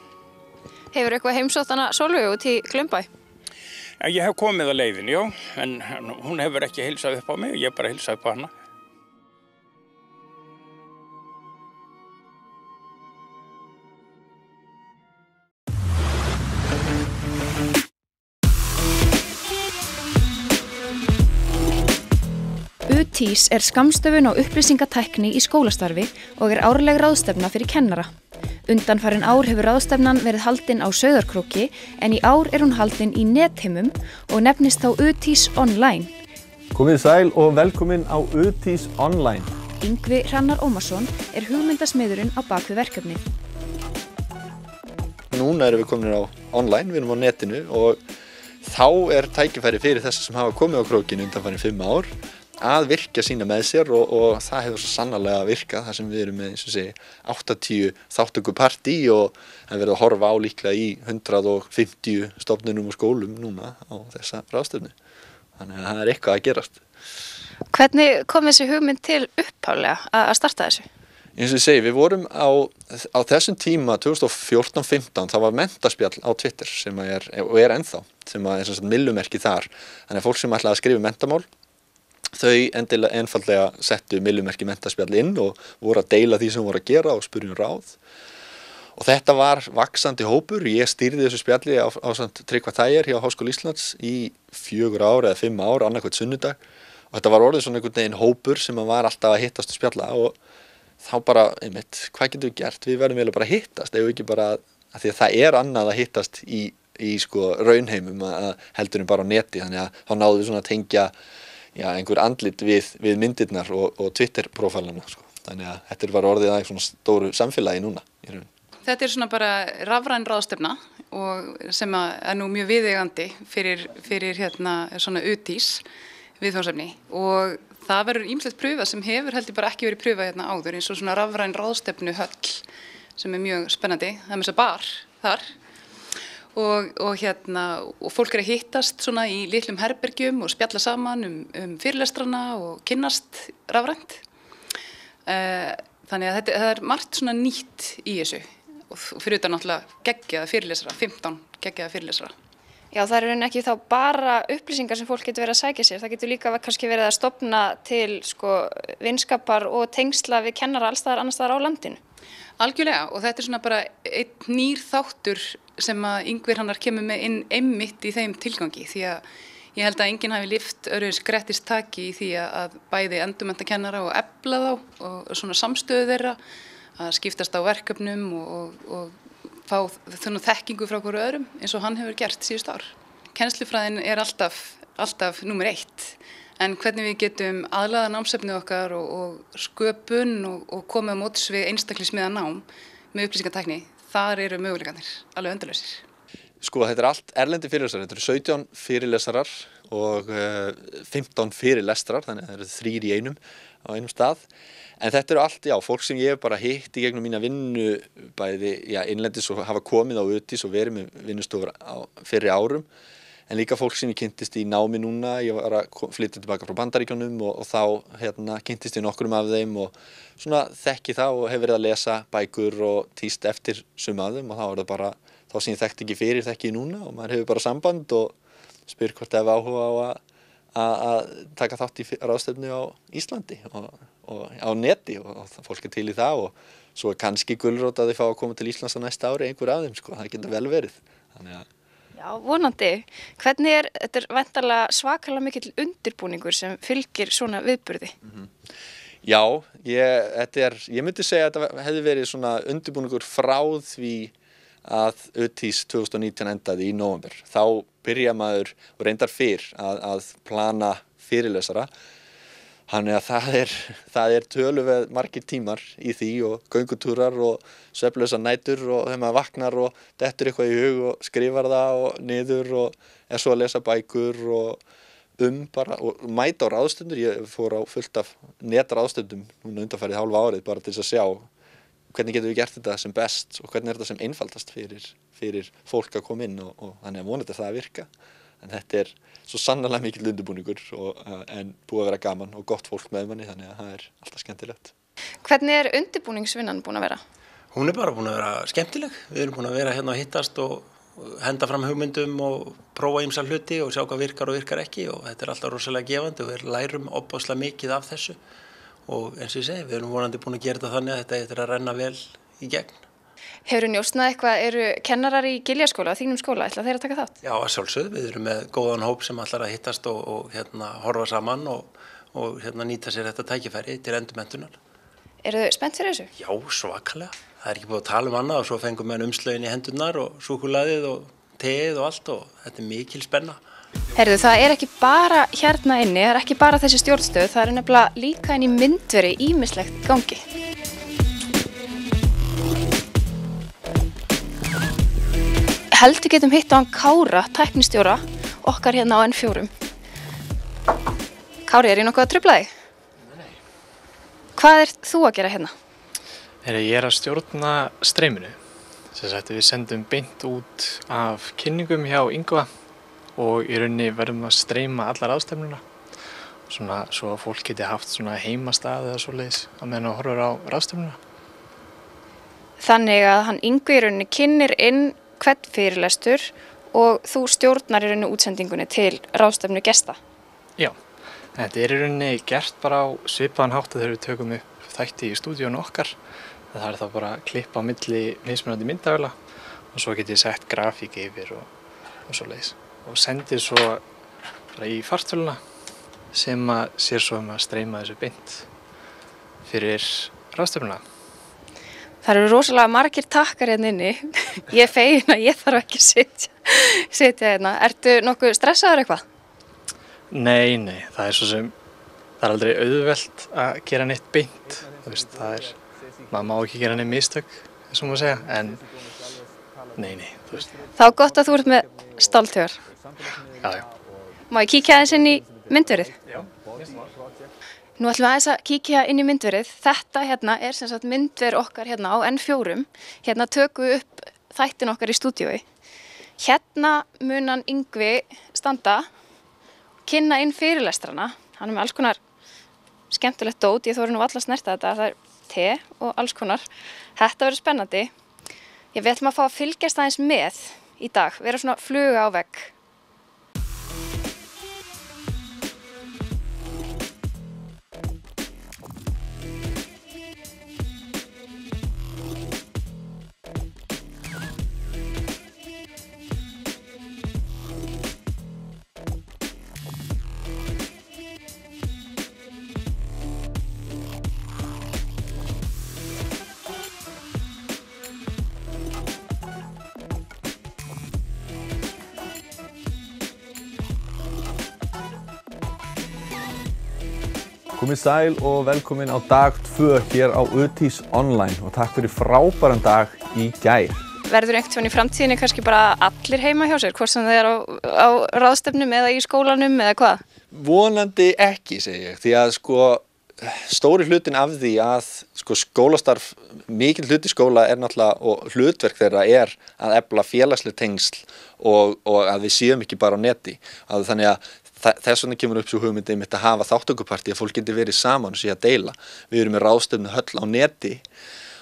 Speaker 10: Hefur eitthvað heimsótt hana Sólveigu út í Glaumbæ?
Speaker 9: Ég hef komið á leiðinni, já, en hún hefur ekki heilsað upp á mig, ég bara heilsað upp á hana.
Speaker 8: UTÍS er skammstöfun á upplýsingatækni í skólastarfi og er árleg ráðstefna fyrir kennara. Undanfarin ár hefur ráðstefnan verið haldin á Sauðárkróki en í ár er hún haldin í netheimum og nefnist þá UTÍS Online.
Speaker 11: Komið sæl og velkomin á UTÍS Online.
Speaker 8: Yngvi Hrannar Ómarsson er hugmyndasmiðurinn á bakvið verkefnið.
Speaker 12: Núna erum við komin á online, við erum á netinu og þá tækifæri fyrir þessa sem hafa komið á krókinu undanfarin 5 ár að virkja sína með sér og það hefur svo sannarlega virkað þar sem við erum með eins og segi 80 þátttökupartí og það verið að horfa á líklega í 150 stofnunum og skólum núna á þessa ráðstefnu. Þannig að það eitthvað að gerast.
Speaker 10: Hvernig kom þessi hugmynd til upphaflega að starta þessu?
Speaker 12: Eins og ég segi, við vorum á þessum tíma 2014-15, það var menntaspjall á Twitter sem og ennþá, sem er millumerki þar. Þannig að fólk sem ætlaði að skrifa menntamál, þau einfaldlega settu millumerki menntaspjall inn og voru að deila því sem voru að gera og spurja ráð. Og þetta var vaxandi hópur, ég stýrði þessu spjalli ásamt Tryggva Þægir hjá Háskóla Íslands í 4 ár eða 5 ár, annarkvæmt sunnudag. Og þetta var orðið svona einhvern veginn hópur sem var alltaf að hittast og spjalla og þá bara, hvað getum við gert? Við verðum eiginlega bara að hittast, ef ekki bara, að því að það annað að hittast í sko raunheimum heldur en bara á neti, þannig að þá náðum við svona að tengja einhver andlit við myndirnar og Twitter-prófælana, sko. Þannig að þetta bara orðið að svona stóru samfélagi núna í raun.
Speaker 13: Þetta svona bara rafræn ráðstefna og sem nú mjög viðeigandi fyrir svona UTÍS viðfangsefni og það verður ýmislegt pröfa sem hefur heldur bara ekki verið pröfa áður eins og svona rafræn ráðstefnu höll sem mjög spennandi, það með þess að bar þar og fólk að hittast svona í litlum herbergjum og spjalla saman fyrirlestrana og kynnast rafrænt. Þannig að það margt svona nýtt í þessu og fyrir utan náttúrulega geggjaða fyrirlesara, 15 geggjaða fyrirlesara.
Speaker 10: Já, það eru ekki þá bara upplýsingar sem fólk getur verið að sækja sér. Það getur líka kannski verið að stofna til vinskapar og tengsla við kennara alls staðar annars staðar á landinu.
Speaker 13: Algjörlega og þetta svona bara einn nýr þáttur sem að Yngvi Hrannar kemur með inn einmitt í þeim tilgangi því að ég held að enginn hafi lyft öðruvísi grettistaki í því að bæði endurmennta kennara og efla þá og svona samstöðu þeirra að skiptast á verkefnum og fá þennan þekkingu frá hverju öðrum eins og hann hefur gert síðust ár. Kennslufræðin alltaf númer 1 en hvernig við getum aðlaða námsefnið okkar og sköpun og komið á móts við einstaklingsmiða nám með upplýsingatækni, þar eru möguleikarnir alveg endalausir.
Speaker 12: Sko þetta allt erlendi fyrirlesarar, þetta eru 17 fyrirlesarar og 15 fyrirlestrar, þannig að það eru 3 í einum á einum stað. En þetta eru allt, fólk sem ég hef bara hitt í gegnum mína vinnu bæði, innlendis og hafa komið á UTÍS og verið með vinnustofur á fyrri árum. En líka fólk sem ég kynntist í námi núna, ég var að flytja tilbaka frá Bandaríkjunum og þá kynntist ég nokkrum af þeim og svona þekki það og hef verið að lesa bækur og tíst eftir sum af þeim og þá það bara, þá sem ég þekkti ekki fyrir þekki ég núna og maður hefur bara samband og spyr hvort það hefur áhuga á að taka þátt í ráðstefnu á Íslandi og á neti og fólk til í það og svo kannski gulrót að þau fá að koma til Íslands á næsta ári einhver af þeim, sko, það getur vel verið. Þannig að
Speaker 10: Já, vonandi. Hvernig þetta væntanlega svakalega mikill undirbúningur sem fylgir svona viðburði?
Speaker 12: Já, ég myndi segja að þetta hefði verið svona undirbúningur frá því að UTÍS 2019 endaði í nóvember. Þá byrja maður og reyndar fyrr að plana fyrirlesara. Þannig að það er töluverð margir tímar í því og göngutúrar og svefnlausar nætur og þegar maður vaknar og dettur eitthvað í hug og skrifar það og niður og er svo að lesa bækur og bara og mæta á ráðstundur. Ég fór á fullt af netráðstundum núna undanfarið hálfa árið bara til þess að sjá hvernig getum við gert þetta sem best og hvernig þetta sem einfaldast fyrir fólk að koma inn og þannig að vonandi það að virka. En þetta svo sannarlega mikill undirbúningur en búið að vera gaman og gott fólk með manni þannig að það alltaf skemmtilegt.
Speaker 10: Hvernig undirbúningsvinnan búin að vera?
Speaker 14: Hún bara búin að vera skemmtileg. Við erum búin að vera hérna að hittast og henda fram hugmyndum og prófa ýmsa hluti og sjá hvað virkar og virkar ekki og þetta alltaf rosalega gefandi og við lærum opaslega mikið af þessu og eins og ég segi, við erum vonandi búin að gera þetta þannig að þetta að renna vel í gegn.
Speaker 10: Hefurðu njósnað eitthvað, eru kennarar í Giljaskóla, þínum skóla, ætla þeir að taka þátt?
Speaker 14: Já, að sjálfsögðu, við erum með góðan hóp sem ætlar að hittast og horfa saman og nýta sér þetta tækifæri til endurmenntunar.
Speaker 10: Eru þau spennt fyrir þessu?
Speaker 14: Já, svakalega. Það ekki búið að tala annað og svo fengum við umslögin í hendurnar og súkkulaðið og teið og allt og þetta mikil spenna.
Speaker 10: Heyrðu, það ekki bara hérna inni, það ekki bara þessi stjórnstöð, það nefnilega líka inn í myndveri ýmislegt í gangi. Heldur getum hitt á hann Kára, tæknistjóra, okkar hérna á N4. Kári, ég nokkuð að trufla þig?
Speaker 15: Nei.
Speaker 10: Hvað þú að gera hérna?
Speaker 15: Ég að stjórna streyminu. Við sendum beint út af kynningum hjá Yngva og í rauninni verðum að streyma allar ráðstefnuna. Svo að fólk geti haft heimastað eða svoleiðis á meðan að horfa á ráðstefnuna.
Speaker 10: Þannig að hann Yngvi í rauninni kynnir inn hvern fyrirlestur og þú stjórnar í rauninni útsendingunni til ráðstefnu gesta.
Speaker 15: Já, þetta í rauninni gert bara á svipaðan hátt þegar við tökum upp þætti í stúdíónu okkar. Það þá bara að klippa á milli mismunandi myndavéla og svo get ég sett grafík yfir og svoleiðis. Og sendi svo bara í fartöluna sem sér svo að streyma þessu beint fyrir ráðstefnuna.
Speaker 10: Það eru rosalega margir takkar hérna inni. Ég fegin að ég þarf ekki að sitja hérna. Ertu nokkuð stressaður eitthvað?
Speaker 15: Nei, það aldrei auðvelt að gera neitt beint. Maður má ekki gera neitt mistök, eins og maður segja, en nei, þú veist.
Speaker 10: Þá gott að þú ert með stáltögar.
Speaker 15: Já.
Speaker 10: Má ég kíkja aðeins inn í myndverið?
Speaker 15: Já.
Speaker 10: Nú ætlum við aðeins að kíkja inn í myndverið. Þetta hérna sem sagt myndver okkar hérna á N4. Hérna tökum við upp þættin okkar í stúdíói. Hérna mun hann Yngvi standa, kynna inn fyrirlestrana. Hann með alls konar skemmtilegt dót. Ég þori nú alla að snerta þetta. Það te og alls konar. Þetta verður spennandi. Við ætlum að fá að fylgjast aðeins með í dag. Vera svona fluga á vegg.
Speaker 11: Komið sæl og velkomin á dag 2 hér á Utís Online og takk fyrir frábæran dag í gær.
Speaker 10: Verður einhvern veginn í framtíðinni kannski bara allir heima hjá sér, hvort sem það á ráðstefnum eða í skólanum eða hvað?
Speaker 12: Vonandi ekki, segi ég, því að stóri hlutin af því að skólastarf, mikil hluti skóla náttúrulega og hlutverk þeirra að efla félagsleg tengsl og að við séum ekki bara á neti. Þannig að þess vegna kemur upp svo hugmyndið mitt að hafa þátttökupartí að fólk geti verið saman og sé að deila. Við erum með ráðstefnu höll á neti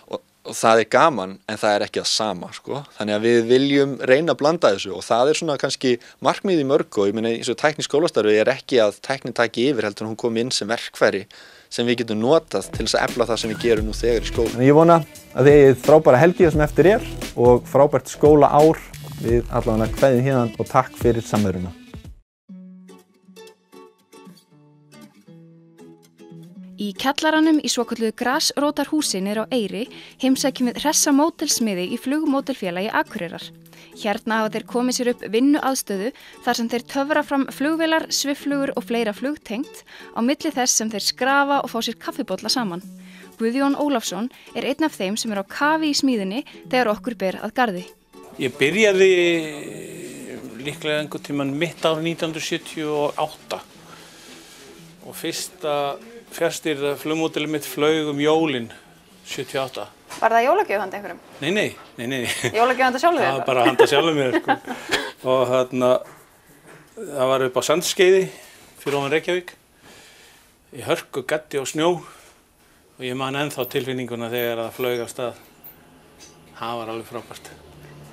Speaker 12: og það gaman en það ekki það sama. Þannig að við viljum reyna að blanda þessu og það svona kannski markmið í mörgu og ég meina eins og tækni skólastarfi ekki að tæknin taki yfir heldur en hún komi inn sem verkfæri sem við getum notað til þess að efla það sem við gerum nú þegar í skóla.
Speaker 11: Ég vona að þið eigið frábæra helgi sem eftir og frábært skólaár. Við allavega kveðjum hérna og takk fyrir samveruna.
Speaker 8: Í kjallaranum í svokölluðu grasrótarhúsi niður á Eyri heimsækjum við hressa módelsmiði í flugmódelfélagi Akureyrar. Hérna hafa þeir komið sér upp vinnuaðstöðu þar sem þeir töfra fram flugvélar, svifflugur og fleira flugtengt á milli þess sem þeir skrafa og fá sér kaffibolla saman. Guðjón Ólafsson einn af þeim sem á kafi í smíðinni þegar okkur ber að garði.
Speaker 16: Ég byrjaði líklega einhvern tímann mitt ár 1978 og fyrsta fjárstýrða flugmódelið mitt flaug jólin 78
Speaker 10: Var það jólagjöf handa einhverjum?
Speaker 16: Nei.
Speaker 10: Jólagjöf handa sjálfum þér?
Speaker 16: Það var bara handa sjálfum mér, sko. Og það var upp á Sandskeiði fyrir ofan Reykjavík. Í hörku, gatti og snjó. Og ég man ennþá tilfinninguna þegar það flaug af stað. Það var alveg frábært.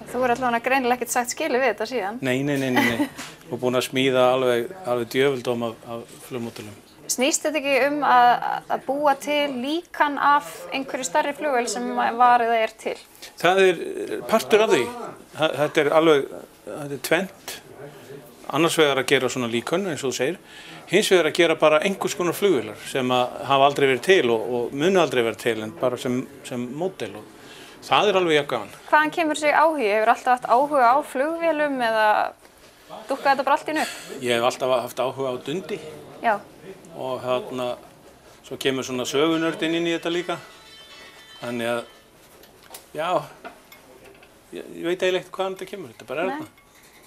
Speaker 10: Þú er allavega greinilega ekkert sagt skilið við þetta síðan.
Speaker 16: Nei. Og búin að smíða alveg djöfuldóm af flugmódelum.
Speaker 10: Snýst þetta ekki að búa til líkan af einhverju stærri flugvél sem var eða er til?
Speaker 16: Það er partur af því. Þetta er tvennt. Annars vegar að gera svona líkön, eins og þú segir. Hins vegar að gera bara einhvers konar flugvélar sem hafa aldrei verið til og munu aldrei verið til, en bara sem módel. Það er alveg jafn gaman.
Speaker 10: Hvaðan kemur sig áhugi? Hefur alltaf haft áhuga á flugvélum eða dúkkaði þetta bara allt í einu upp?
Speaker 16: Ég hef alltaf haft áhuga á dundi.
Speaker 10: Já. Og
Speaker 16: svo kemur svona sögunördin inn í þetta líka. Þannig að, já, ég veit eiginlega ekkert hvaðan þetta kemur, þetta bara er þarna.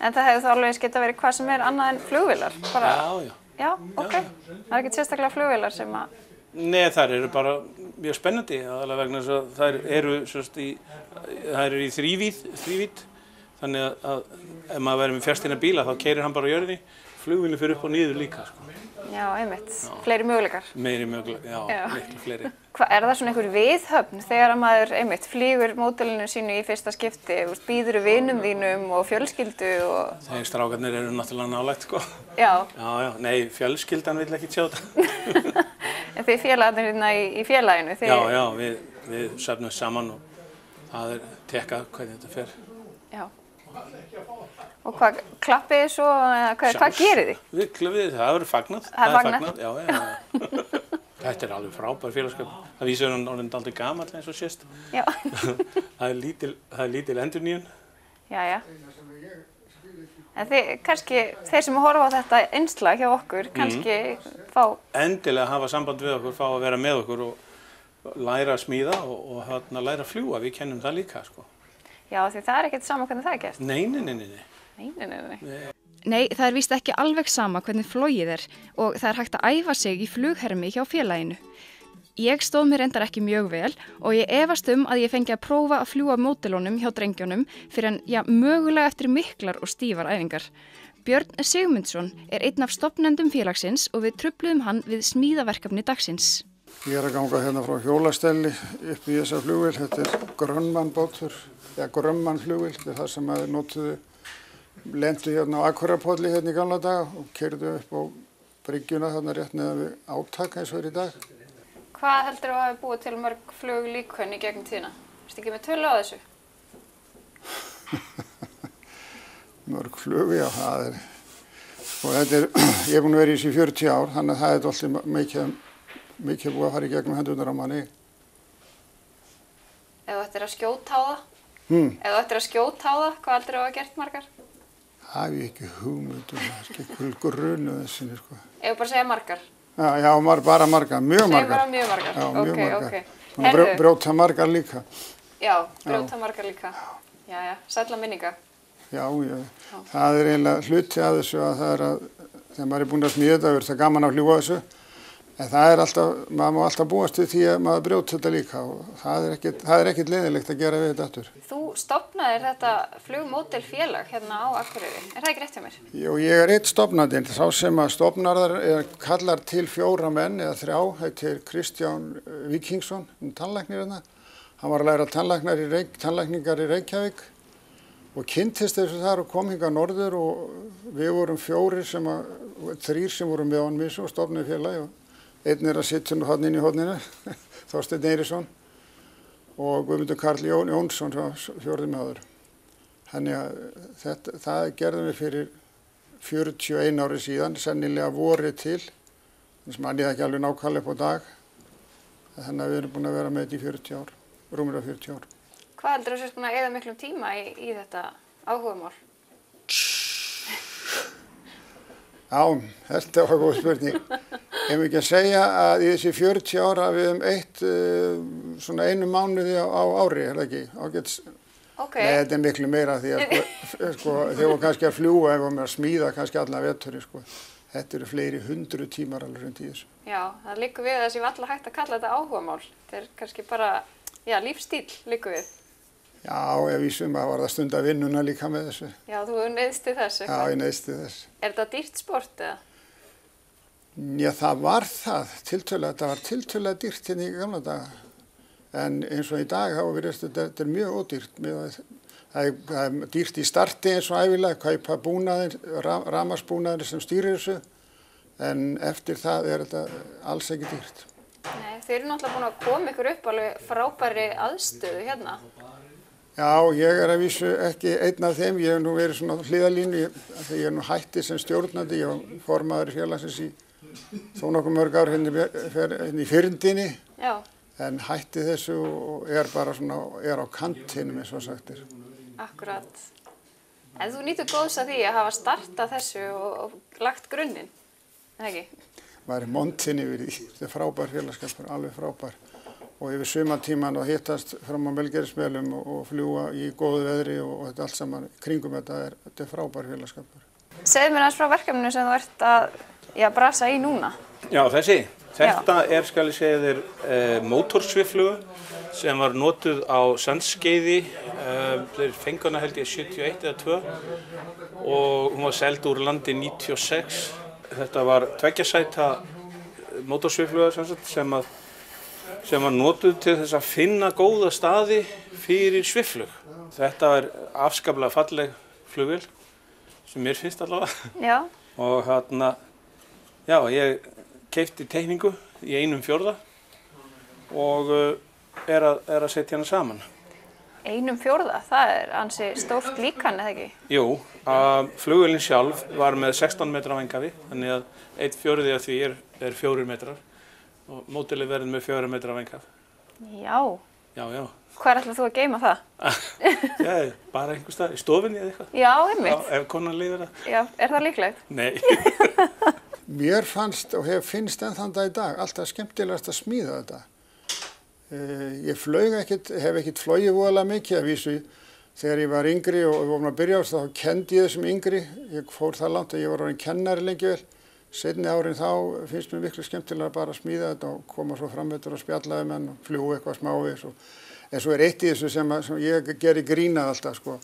Speaker 10: En það hefur þá alveg geta verið hvað sem er annað en flugvélar?
Speaker 16: Já.
Speaker 10: Já, ok. Það er ekkert sérstaklega flugvélar sem að...
Speaker 16: Nei, þær eru bara mjög spennandi, aðalega vegna þess að þær eru í þrívídd. Þannig að ef maður verður með fjarstýrða bíla þá keyrir hann bara á jörðinni, flugvélin fyrir upp og niður líka, sko.
Speaker 10: Já, einmitt. Fleiri möguleikar.
Speaker 16: Meiri möguleikar, já, miklu fleiri.
Speaker 10: Er það svona einhver viðhöfn þegar að maður einmitt flýgur módelinu sínu í fyrsta skipti, býður vinum þínum og fjölskyldu og...
Speaker 16: Þeir strákarnir eru náttúrulega nálægt, sko.
Speaker 10: Já.
Speaker 16: Já, nei, fjölskyldan vill ekki sjá þetta.
Speaker 10: En þið félagarnir hérna í félaginu?
Speaker 16: Já, við söfnum saman og það er tekkað hvernig þetta fer.
Speaker 10: Já. Og hvað, klappið þið svo, hvað gerir þið?
Speaker 16: Það verður fagnað.
Speaker 10: Það er fagnað?
Speaker 16: Já. Þetta er alveg frábær félagskap. Það vísir hann orðinn dálítið gamall eins og sést.
Speaker 10: Já.
Speaker 16: Það er lítil endurnýjun.
Speaker 10: Já. En þeir sem horfa á þetta innslag hjá okkur, kannski fá...
Speaker 16: Endilega hafa samband við okkur, fá að vera með okkur og læra að smíða og læra að fljúga. Við kennum það líka, sko.
Speaker 10: Já, því það er ekkert sama hvernig það er gert.
Speaker 16: Nei.
Speaker 8: Nei, það er víst ekki alveg sama hvernig flogið er og það er hægt að æfa sig í flughermi hjá félaginu. Ég stóð mér reyndar ekki mjög vel og ég efast að ég fengi að prófa að fljúga módelunum hjá drengjónum fyrir mögulega eftir miklar og stífar æfingar. Björn Sigmundsson er einn af stofnendum félagsins og við trufluðum hann við smíðaverkefni dagsins.
Speaker 17: Ég er að ganga hérna frá hjólastelli upp í þessa flugvél. Þetta er Grönmann-bátur, eða Grönmann-flugvél. Þetta er það sem maður notuðu, lendu hérna á Akurapolli hérna í gamla daga og keyrðu upp á bryggjuna þarna rétt neðan við Átak eins og er í dag.
Speaker 10: Hvað heldur þú að hafa búið til mörg fluglíkön í gegnum tíðina? Ertu ekki með tölu á þessu?
Speaker 17: Mörg flug, já, það er... Og þetta er, ég er búin að vera í þessu 40 ár, þannig að það er alltaf mikið búið að fara í gegnum hendunar á manni.
Speaker 10: Ef þú ættir að skjóta á það? Ef þú ættir að skjóta á það, hvað heldur þú að hafa gert margar?
Speaker 17: Það hef ég ekki hugmynd það er ekki grunu þessinni, sko.
Speaker 10: Ef þú bara segja margar?
Speaker 17: Já, bara margar, mjög margar.
Speaker 10: Segja bara mjög margar?
Speaker 17: Já, mjög margar.
Speaker 10: Ok.
Speaker 17: Brjóta margar líka.
Speaker 10: Já, brjóta margar líka. Já, sælla minninga.
Speaker 17: Já, það er eiginlega hluti af þessu að það er að, þegar maður er búinn að smíða þetta, verður það gaman að fljúga þessu. En það er alltaf, maður má alltaf búast við því að maður brjóti þetta líka og það er ekkert leiðilegt að gera við þetta aftur.
Speaker 10: Þú stofnaðir þetta flugmódelfélag hérna á Akureyri, er það ekki rétt hjá mér?
Speaker 17: Jú, ég er einn stofnandinn, þá sem að stofnar kallar til 4 menn eða 3, heitir Kristján Víkingsson, tannlæknir hérna. Hann var að læra tannlækningar í Reykjavík og kynntist þessu þar og kom hingað norður og við vorum 3 sem vorum með honum í og stofnuðu félagi og einn er að sitja inn í horninu, Þorsteinn Eiríksson og Guðmundur Karl Jónsson, 4. maður. Þannig að það gerðum við fyrir 41 ári síðan, sennilega vorið til, þannig að mann ég ekki alveg nákvæmlega upp á dag. Þannig að við erum búin að vera með þetta í 40 ár, rúmlega 40 ár.
Speaker 10: Hvað heldur þú sést búin að eyða miklum tíma í þetta áhugamál?
Speaker 17: Já, þetta var góð spurning. Ef við ekki að segja að í þessi 40 ára við höfum svona 1 mánuði á ári, er það ekki?
Speaker 10: Okay.
Speaker 17: Nei, þetta er miklu meira því að þeir voru kannski að fljúga ef við varum að smíða kannski alla veturinn, sko. Þetta eru fleiri 100 tímar alveg í þessu.
Speaker 10: Já, það liggur við að þessi var alltaf hægt að kalla þetta áhugamál. Þetta er kannski bara
Speaker 1: lífstíl liggur við.
Speaker 17: Já, ef í suma var það stund að vinnuna líka með þessu.
Speaker 1: Já, þú hefur neyðst til þess
Speaker 17: Já, ég neyðst til þess.
Speaker 1: Er þetta dýrt sport eða?
Speaker 17: Já, það var það, þetta var tiltölulega dýrt hérna í gamla daga. En eins og í dag hafa virðist þetta mjög ódýrt. Það er dýrt í starti eins og ævilega, kaupa búnaðir, rafmagnsbúnaðir sem stýrir þessu. En eftir það er þetta alls ekki dýrt.
Speaker 1: Nei, þeir eru náttúrulega búin að koma ykkur upp alveg frábæri aðstöðu hérna.
Speaker 17: Já, ég er að vísu ekki einn af þeim. Ég hef nú verið svona á hliðarlínu þegar ég er nú hætti sem stjórnandi. Ég var formaður félagsins í þó nokkuð mörg ár hérna í fyrndinni.
Speaker 1: Já.
Speaker 17: En hætti þessu og er bara svona, er á kantinum eins og sagt er.
Speaker 1: Akkurat. En þú nýtur góðs að því að hafa startað þessu og lagt grunninn, eða ekki?
Speaker 17: Maður er montinn yfir því. Þetta er frábær félagskapur, alveg frábær. Og yfir sumartíman að hittast fram á Melgerðismelum og fljúga í góðu veðri og þetta allt saman kringum þetta er frábær félagskapur.
Speaker 1: Segðu mér aðeins frá verkefninu sem þú ert að brasa í núna.
Speaker 16: Já, þetta er, skal ég segja þér, mótorsviffluga sem var notuð á Sandskeiði, þeir fengu hana held ég 71 eða 2 og hún var seld úr landi 96. Þetta var 2 sæta mótorsviffluga sem var notuð til þess að finna góða staði fyrir svifflug. Þetta er afskaplega falleg flugvél sem mér finnst allavega.
Speaker 1: Já.
Speaker 16: Og ég keypti teikningu í 1/4 og er að setja hana saman.
Speaker 1: 1/4, það er ansi stórt líkan, eða ekki?
Speaker 16: Jú, flugvélin sjálf var með 16 metra vængafi, þannig að 1/4 af því er 4 metrar og módelið verður með 4 metra vængaf.
Speaker 1: Já.
Speaker 16: Já.
Speaker 1: Hvar ætlar þú að geyma það?
Speaker 16: Já, bara einhvers staðar, í stofunni eða eitthvað.
Speaker 1: Já, einmitt.
Speaker 16: Já, ef konan leyfir það.
Speaker 1: Já, er það líklegt?
Speaker 16: Nei.
Speaker 17: Mér fannst og finnst enn þann dag í dag alltaf skemmtilegast að smíða þetta. Ég hef ekkert flogið voðalega mikið að vísu. Þegar ég var yngri og við vorum að byrja á þessu þá kenndi ég þessum yngri. Ég fór það langt að ég var orðinn kennari lengi vel. Seinni árin þá finnst mér miklu skemmtilega bara að smíða þetta og koma svo fram og spjalla við menn og fljúga eitthvað smávegis. En svo er eitt í þessu sem ég geri grínað alltaf, sko.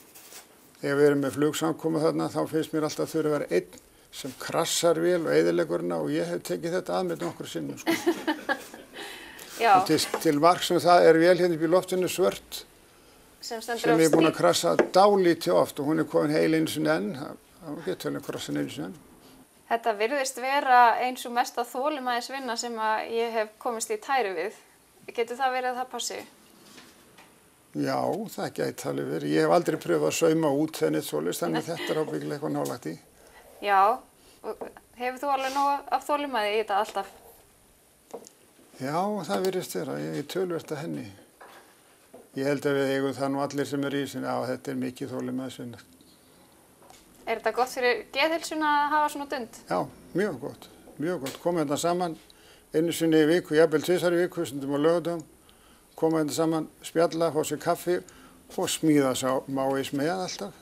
Speaker 17: Þegar við erum með flugsamkomu þarna þá finnst mér alltaf þurfa að vera einn sem krassar vel og eyðilegurna og ég hef tekið þetta að með nokkru sinnum, sko.
Speaker 1: Já.
Speaker 17: Og til marks það er vel hérna upp í loftinu svört
Speaker 1: sem
Speaker 17: ég er búin að krassa dálítið oft og hún er komin heil einu sinni enn. Það getur vel að krassa einu sinni enn.
Speaker 1: Þetta virðist vera eins og mesta þolinmæðisvinna sem að ég hef komist í tæru við. Getur það verið að það passi? Já, það gæti alveg verið. Ég hef aldrei pröfað að sauma út henni svoleiðis, þannig að þetta er ábyggilega eitthvað nálægt í. Já, hefur þú alveg nóg af þolinmæði í þetta alltaf? Já, það virðist vera. Ég er töluvert að henni. Ég held að við eigum það nú allir sem eru í þessu, já, þetta er mikið þolinmæðisvinna. Er þetta gott fyrir geðheilsuna að hafa svona dund? Já, mjög gott. Mjög gott. Koma þetta saman einu sinni í viku, jafnvel 2 í viku, stundum á laugardögum. Koma þetta saman, spjalla, fá sér kaffi og smíða mávegis með alltaf.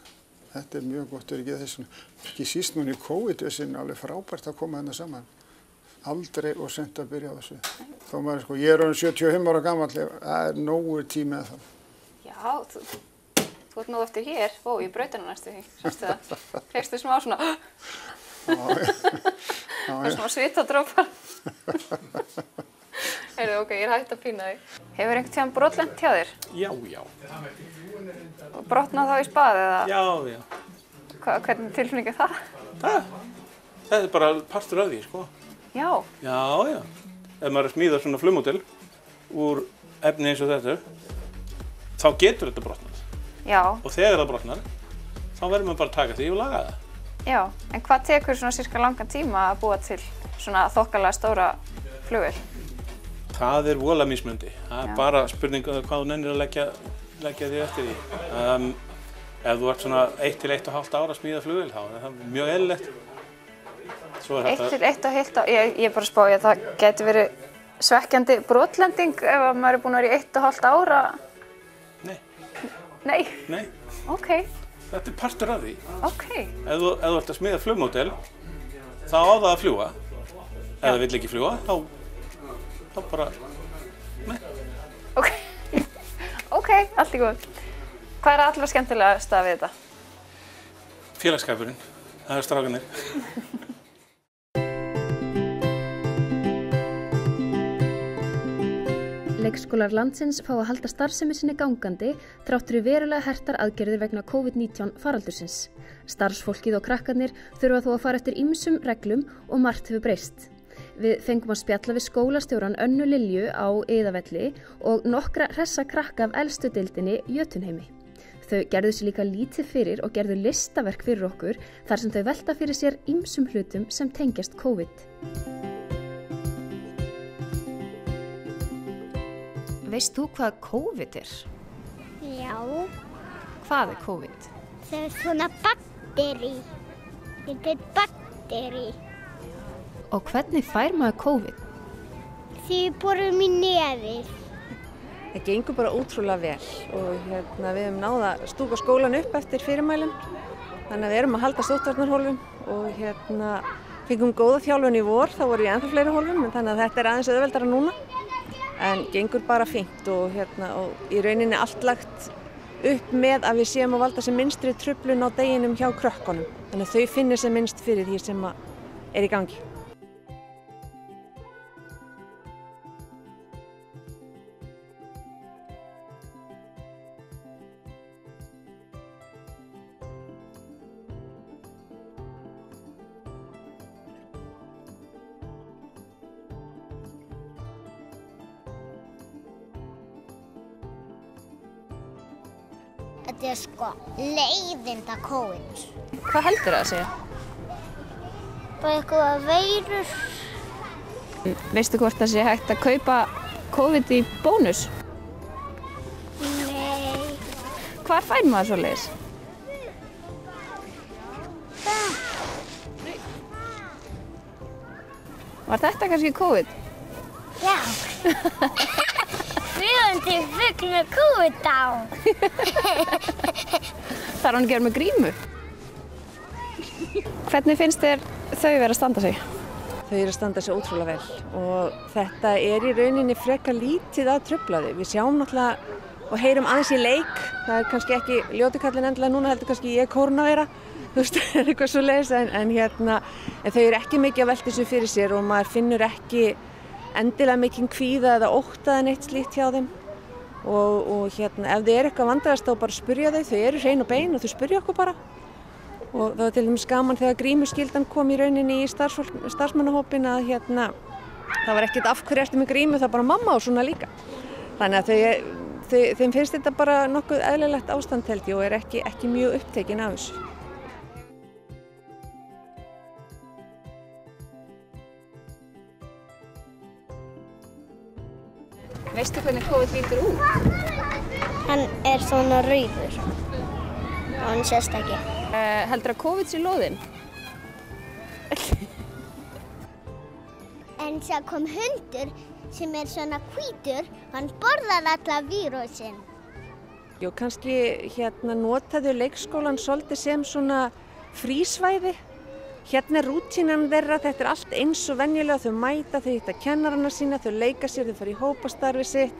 Speaker 1: Þetta er mjög gott fyrir geðheilsuna. Ekki síst núna í COVID-19 alveg frábært að koma þetta saman. Aldrei og sent að byrja á þessu. Þó maður, sko, ég er orðinn 75 ára gamall, það er nógur tími að það. Já, þú ert nú eftir hér, ég braut hana næstu því, sástu það? Fegstu smá svona, það er smá svitadrópar. Heyrðu, ok, ég er hægt að pína því. Hefur einhvern tíðan brotlent hjá þér? Já. Og brotnað þá í spaði eða? Já. Hvernig tilfinning er það?
Speaker 16: Það er bara partur af því, sko. Já. Já. Ef maður smíðar svona flugmódel úr efni eins og þetta, þá getur þetta brotnað. Já. Og þegar það brotnar, þá verður maður bara að taka því og laga það. Já, en hvað tekur svona sirka langan tíma að búa til svona þokkalega stóra flugvél? Það er voðalega mismunandi. Það er bara spurning hvað þú nennir að leggja því eftir því. Ef þú ert svona 1 til 1,5 ára að smíða flugvél, þá er það mjög eðlilegt. 1 til 1,5 ára? Ég er bara að spá að það geti verið svekkjandi brotlending ef maður er búin að vera í 1,5 ára. Nei? Nei. Ok. Þetta er partur af því. Ok. Ef þú ert að smíða flugmódel, þá á það að fljúga. Ef það vill ekki fljúga, þá bara, nei. Ok.
Speaker 1: Ok, allt í góð. Hvað er allra skemmtilegast við þetta?
Speaker 16: Félagsskapurinn, það strákarnir.
Speaker 8: Leikskólar landsins fá að halda starfsemi sinni gangandi þrátt fyrir verulega hertar aðgerðir vegna COVID-19 faraldursins. Starfsfólkið og krakkarnir þurfa þó að fara eftir ýmsum reglum og margt hefur breyst. Við fengum að spjalla við skólastjóran Önnu Lilju á Iðavelli og nokkra hressa krakka af elstu deildinni Jötunheimi. Þau gerðu sér líka lítið fyrir og gerðu listaverk fyrir okkur þar sem þau velta fyrir sér ýmsum hlutum sem tengjast COVID.
Speaker 18: Veist þú hvað COVID er?
Speaker 19: Já.
Speaker 18: Hvað er COVID?
Speaker 19: Það er svona bakteri. Þetta er bakteri.
Speaker 18: Og hvernig fær maður COVID?
Speaker 19: Því við borum í nefið.
Speaker 20: Það gengur bara ótrúlega vel og við hefum náð að stúka skólan upp eftir fyrirmælum. Þannig að við erum að halda sóttvarnarhólfum og fengum góða þjálfun í vor, þá voru í ennþá fleiri hólfum, en þannig að þetta er aðeins auðveldara núna. En gengur bara fínt og í rauninni allt lagt upp með að við séum að valda sem minnstri truflun á deginum hjá krökkunum. Þannig að þau finnir sem minnst fyrir því sem er í gangi.
Speaker 19: Þetta er sko leiðinda COVID.
Speaker 18: Hvað heldur það að segja?
Speaker 19: Bara eitthvað veirur.
Speaker 18: Veistu hvort það sé hægt að kaupa COVID í bónus?
Speaker 19: Nei.
Speaker 18: Hvar fær maður svoleiðis? Var þetta kannski COVID?
Speaker 19: Já. Fríðandi fugl með COVID á.
Speaker 18: Þarf hann að gera með grímu? Hvernig finnst þér þau vera að standa sig?
Speaker 20: Þau eru að standa sig ótrúlega vel og þetta er í rauninni frekar lítið að trufla þau. Við sjáum náttúrulega og heyrum aðeins í leik. Það er kannski ekki ljótikallinn endilega núna, heldur kannski ég kórnaveira. Þú veist, það er eitthvað svo leiðis en þau eru ekki mikið að velta þessu fyrir sér og maður finnur ekki endilega mikinn kvíða eða ótta eða neitt slíkt hjá þeim og ef þau eru eitthvað vandræðast þá bara spyrja þau eru hrein og bein og þau spyrja okkur bara og það var til dæmis gaman þegar grímuskyldan kom í rauninni í starfsmannahópinn að það var ekkert af hverju ertu með grímu, það bara mamma og svona líka þannig að þeim finnst þetta bara nokkuð eðlilegt ástand held ég og er ekki mjög upptekin af þessu.
Speaker 18: Veistu hvernig COVID lítur út?
Speaker 19: Hann er svona rauður og hann sést ekki.
Speaker 18: Heldur að COVID sé loðinn?
Speaker 19: En það kom hundur sem er svona hvítur og hann borðar alla vírusinn.
Speaker 20: Jú, kannski notaðu leikskólan svolítið sem svona frísvæði. Hérna er rútínan þeirra, þetta er allt eins og venjulega, þau mæta, þau hitta kennarana sína, þau leika sér, þau fara í hópastarfi sitt.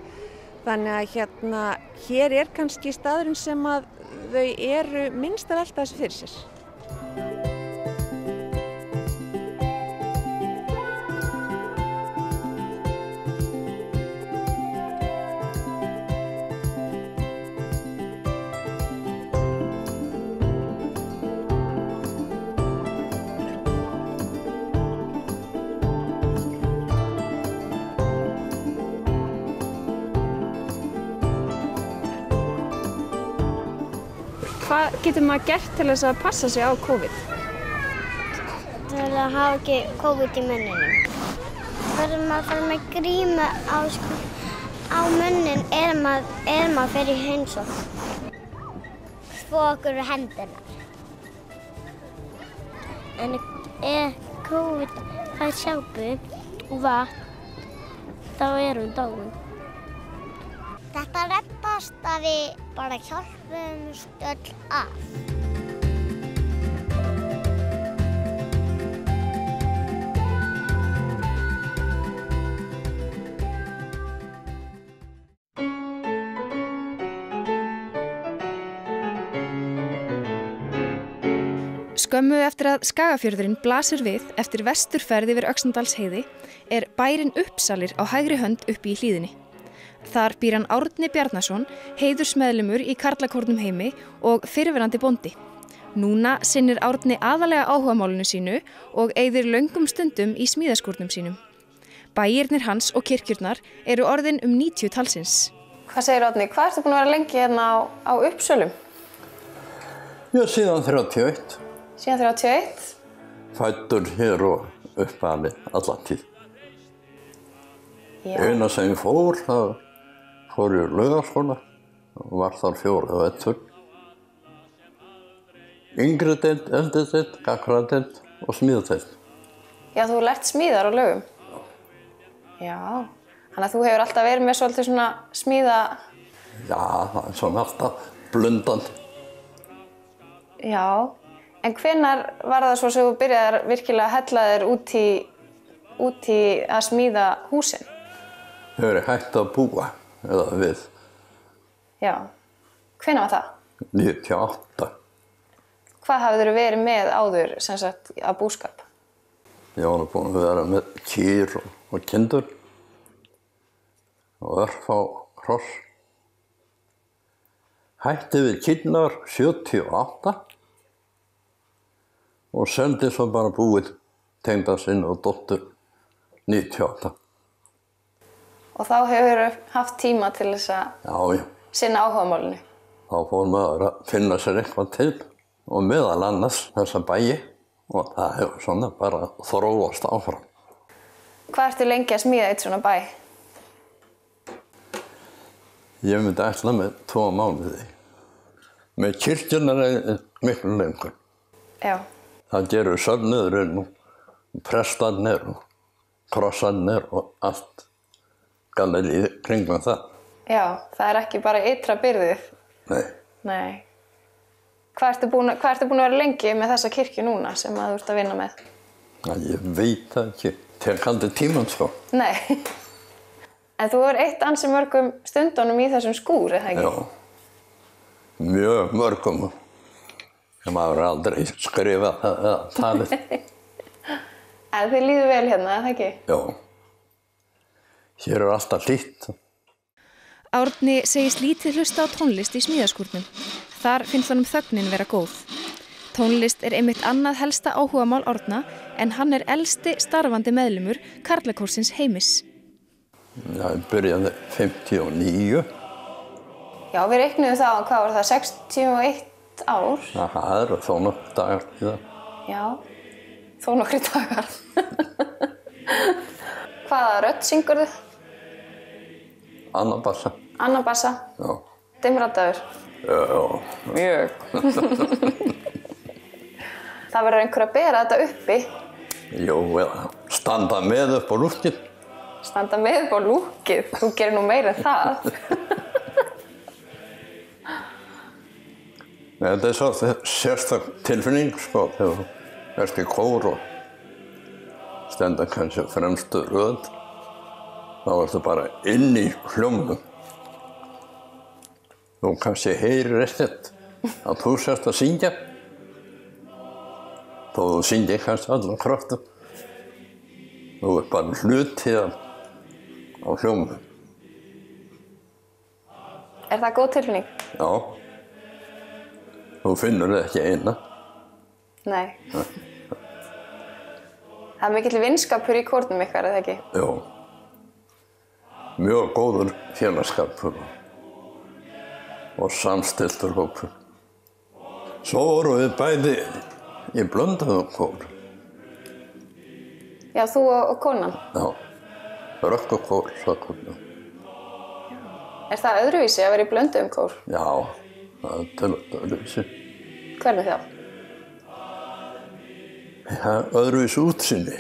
Speaker 20: Þannig að hér er kannski staðurinn sem að þau eru minnst að velta þessu fyrir sér.
Speaker 18: Hvað getur maður gert til þess að passa sig á COVID?
Speaker 19: Til að hafa ekki COVID í munninum. Verður maður að fara með grímu á munnin maður fer í heimsókn. Þvo okkur hendurnar. En ef COVID fær sápu og vatn, þá er hún dáin. Þetta reddast að við bara hjálpumst öll að.
Speaker 8: Skömmu eftir að Skagafjörðurinn blasir við eftir vesturferð yfir Öxnadalsheiði er bærinn Uppsalir á hægri hönd uppi í hlíðinni. Þar býr hann Árni Bjarnason, heiðursmeðlimur í Karlakórnum heimi og fyrrverandi bóndi. Núna sinnir Árni aðalega áhugamálinu sínu og eyðir löngum stundum í smíðaskúrnum sínum. Bæirnir hans og kirkjurnar eru orðin 90 talsins.
Speaker 10: Hvað segir Árni, hvað ertu búin að vera lengi hérna á Uppsölum?
Speaker 21: Já, síðan 31.
Speaker 10: Síðan 31?
Speaker 21: Fæddur hér og uppalinn alla tíð.
Speaker 10: Já.
Speaker 21: Eina sem ég fór í Laugaskóla og var þar 4 vetur. Yngri deild, eldri deild, gagnfræðadeild og smíðadeild.
Speaker 10: Já, þú hefur lært smíðar á Laugum? Já. Þannig að þú hefur alltaf verið með svolítið svona smíða...
Speaker 21: Já, það er svona alltaf blundandi.
Speaker 10: Já. En hvenær var það svo sem þú byrjaðir virkilega að hella þér út í að smíða húsin?
Speaker 21: Þau eru hægt að búa, eða við.
Speaker 10: Já. Hvenær var það?
Speaker 21: 98.
Speaker 10: Hvað hafið þau verið með áður, sem sagt, að búskap?
Speaker 21: Ég var búin að vera með kýr og kindur og örfá hross. Hætti við kýrnar 78 og seldi svo bara búið tengdasinn og dóttur 98.
Speaker 10: Og þá hefur haft tíma til þess að sinna áhugamálinu?
Speaker 21: Þá fór maður að finna sér eitthvað til og meðal annars þessa bæi og það hefur svona bara þróast áfram.
Speaker 10: Hvað ertu lengi að smíða eitt svona bæ?
Speaker 21: Ég myndi ætla með 2 mánuði. Með kirkjurnar er miklu lengur.
Speaker 10: Já.
Speaker 21: Það gerur söfniðurinn og prestarnir og krossarnir og allt galleríð kringum það.
Speaker 10: Já, það er ekki bara ytra byrðið.
Speaker 21: Nei.
Speaker 10: Nei. Hvað ertu búin að vera lengi með þessa kirkju núna sem þú ert að vinna með?
Speaker 21: Ég veit það ekki. Tek aldrei tímann sko.
Speaker 10: Nei. En þú hefur eytt ansi mörgum stundunum í þessum skúr, eða ekki?
Speaker 21: Já. Mjög mörgum. Maður er aldrei skrifað eða talið.
Speaker 10: En þið líður vel hérna, eða ekki?
Speaker 21: Já. Hér er alltaf hlýtt.
Speaker 8: Árni segist lítið hlusta á tónlist í smíðaskúrnum. Þar finnst honum þögnin vera góð. Tónlist er einmitt annað helsta áhugamál Árna en hann er elsti starfandi meðlimur Karlakórsins heimis.
Speaker 21: Já, ég byrjaði 59.
Speaker 10: Já, við reiknuðum það, hvað var það, 61 ár?
Speaker 21: Það eru þó nokkur dagar í það.
Speaker 10: Já, þó nokkri dagar. Hvaða rödd syngurðu?
Speaker 21: Anna bassa.
Speaker 10: Anna bassa?
Speaker 21: Já.
Speaker 10: Dimmraddaður?
Speaker 21: Já.
Speaker 10: Mjög. Það verður einhver að bera þetta uppi?
Speaker 21: Jú, eða standa með upp á lúkkið.
Speaker 10: Standa með upp á lúkkið? Þú gerir nú meira en það.
Speaker 21: Þetta er svo sérstak tilfinning, sko, þegar þú ert í kór og stendur kannski fremstu röð. Þá ertu bara inn í hljómnum. Þú kannski heyrir ekkert að þú sért að syngja. Þó þú syngir kannski allan kraftum. Þú ert bara hluti á hljómnum.
Speaker 10: Er það góð tilfinning?
Speaker 21: Já. Þú finnur það ekki eina.
Speaker 10: Nei. Það er mikill vinskapur í kórnum ykkar, eða ekki?
Speaker 21: Jú. Mjög góður félagskapur og samstilltur hópur. Svo vorum við bæði í blönduðum kór.
Speaker 10: Já, þú og konan?
Speaker 21: Já, rökkukór, svakvöldum.
Speaker 10: Er það öðruvísi að vera í blönduðum kór?
Speaker 21: Já, það er til öðruvísi.
Speaker 10: Hvernig þá?
Speaker 21: Já, öðruvísi útsýni.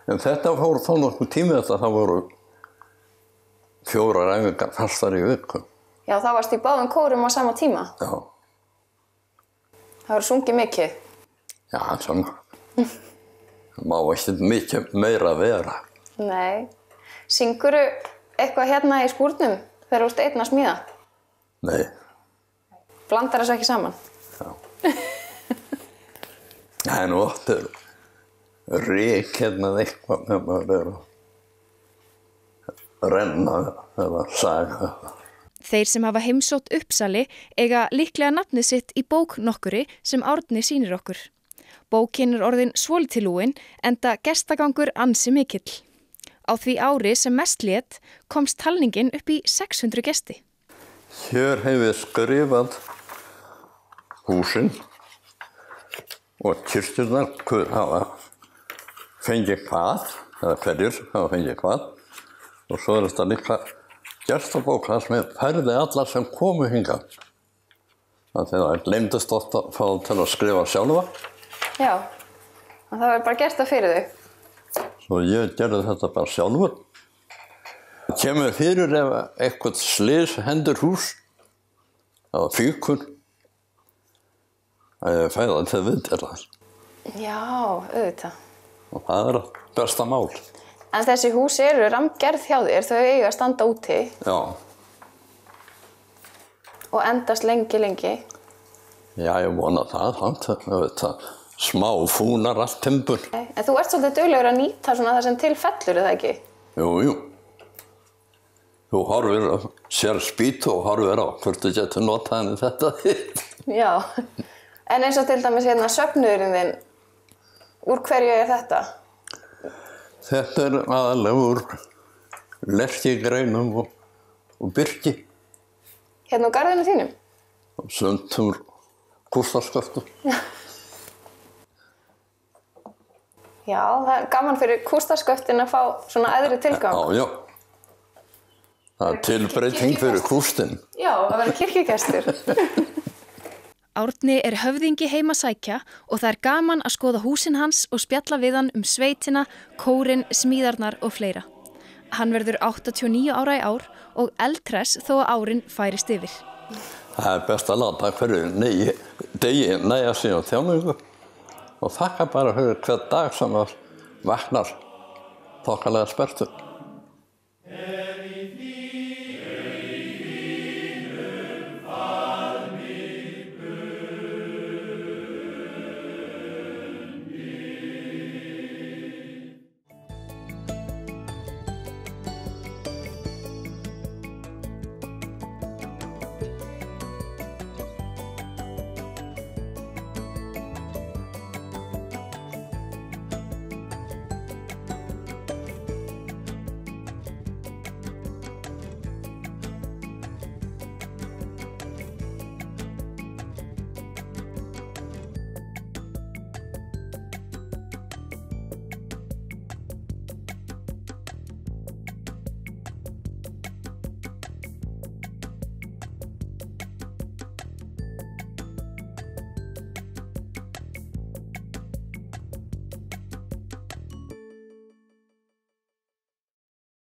Speaker 21: En þetta fór þó nokkuð tími þetta, það voru 4 æfingar fastar í viku.
Speaker 10: Já, þá varst í báðum kórum á sama tíma?
Speaker 21: Já.
Speaker 10: Það voru sungið mikið?
Speaker 21: Já, svona. Það má ekkert mikið meira vera.
Speaker 10: Nei. Syngurðu eitthvað hérna í skúrnum þegar þú ert einn að smíða?
Speaker 21: Nei.
Speaker 10: Blandar þessu ekki saman?
Speaker 21: Það er nú oft ryk hérna eða eitthvað með maður að renna eða saga.
Speaker 8: Þeir sem hafa heimsótt Uppsali eiga líklega nafnið sitt í bók nokkuri sem Árni sýnir okkur. Bókin orðin svolítilúin enda gestagangur ansi mikill. Á því ári sem mest lét komst talningin upp í 600 gesti.
Speaker 21: Hér hef ég skrifað húsin og kirkjurnar hver hafa fengið hvað, eða hverjur hafa fengið hvað. Og svo þetta líka gestabók þar sem ég færði alla sem komu hingað. Þegar það gleymdist oft að fá til að skrifa sjálfa.
Speaker 10: Já, og það var bara gert það fyrir þau.
Speaker 21: Svo ég gerði þetta bara sjálfur. Það kemur fyrir ef eitthvað slys hendur hús, eða fíkur, að ég fæði það til viðgerðar.
Speaker 10: Já, auðvitað.
Speaker 21: Og það er besta mál.
Speaker 10: En þessi hús eru rammgerð hjá þér, þau eiga að standa úti.
Speaker 21: Já.
Speaker 10: Og endast lengi.
Speaker 21: Já, ég vona það. Smá fúnar allt timbur.
Speaker 10: En þú ert svolítið duglegur að nýta svona það sem til fellur, eða ekki?
Speaker 21: Jú. Þú horfir á sér spýtu og horfir á hvort þú getur notað henni þetta.
Speaker 10: Já. En eins og til dæmis hérna svefnurinn þinn, úr hverju er þetta?
Speaker 21: Þetta er aðalega úr lerkigreinum og birki.
Speaker 10: Hérna úr garðinu þínum?
Speaker 21: Og sumt úr kústasköftum.
Speaker 10: Já, það er gaman fyrir kústasköftin að fá svona æðri tilgang.
Speaker 21: Já. Það er tilbreyting fyrir kústin.
Speaker 10: Já, að vera kirkjugestur.
Speaker 8: Árni er höfðingi heima sækja og það er gaman að skoða húsin hans og spjalla við hann sveitina, kórinn, smíðarnar og fleira. Hann verður 89 ára í ár og eldhress þó að árin færist yfir.
Speaker 21: Það er best að láta hverju degi nægja sig á þjáningu og þakka bara fyrir hvern dag sem það vaknar þokkalega sperrtur.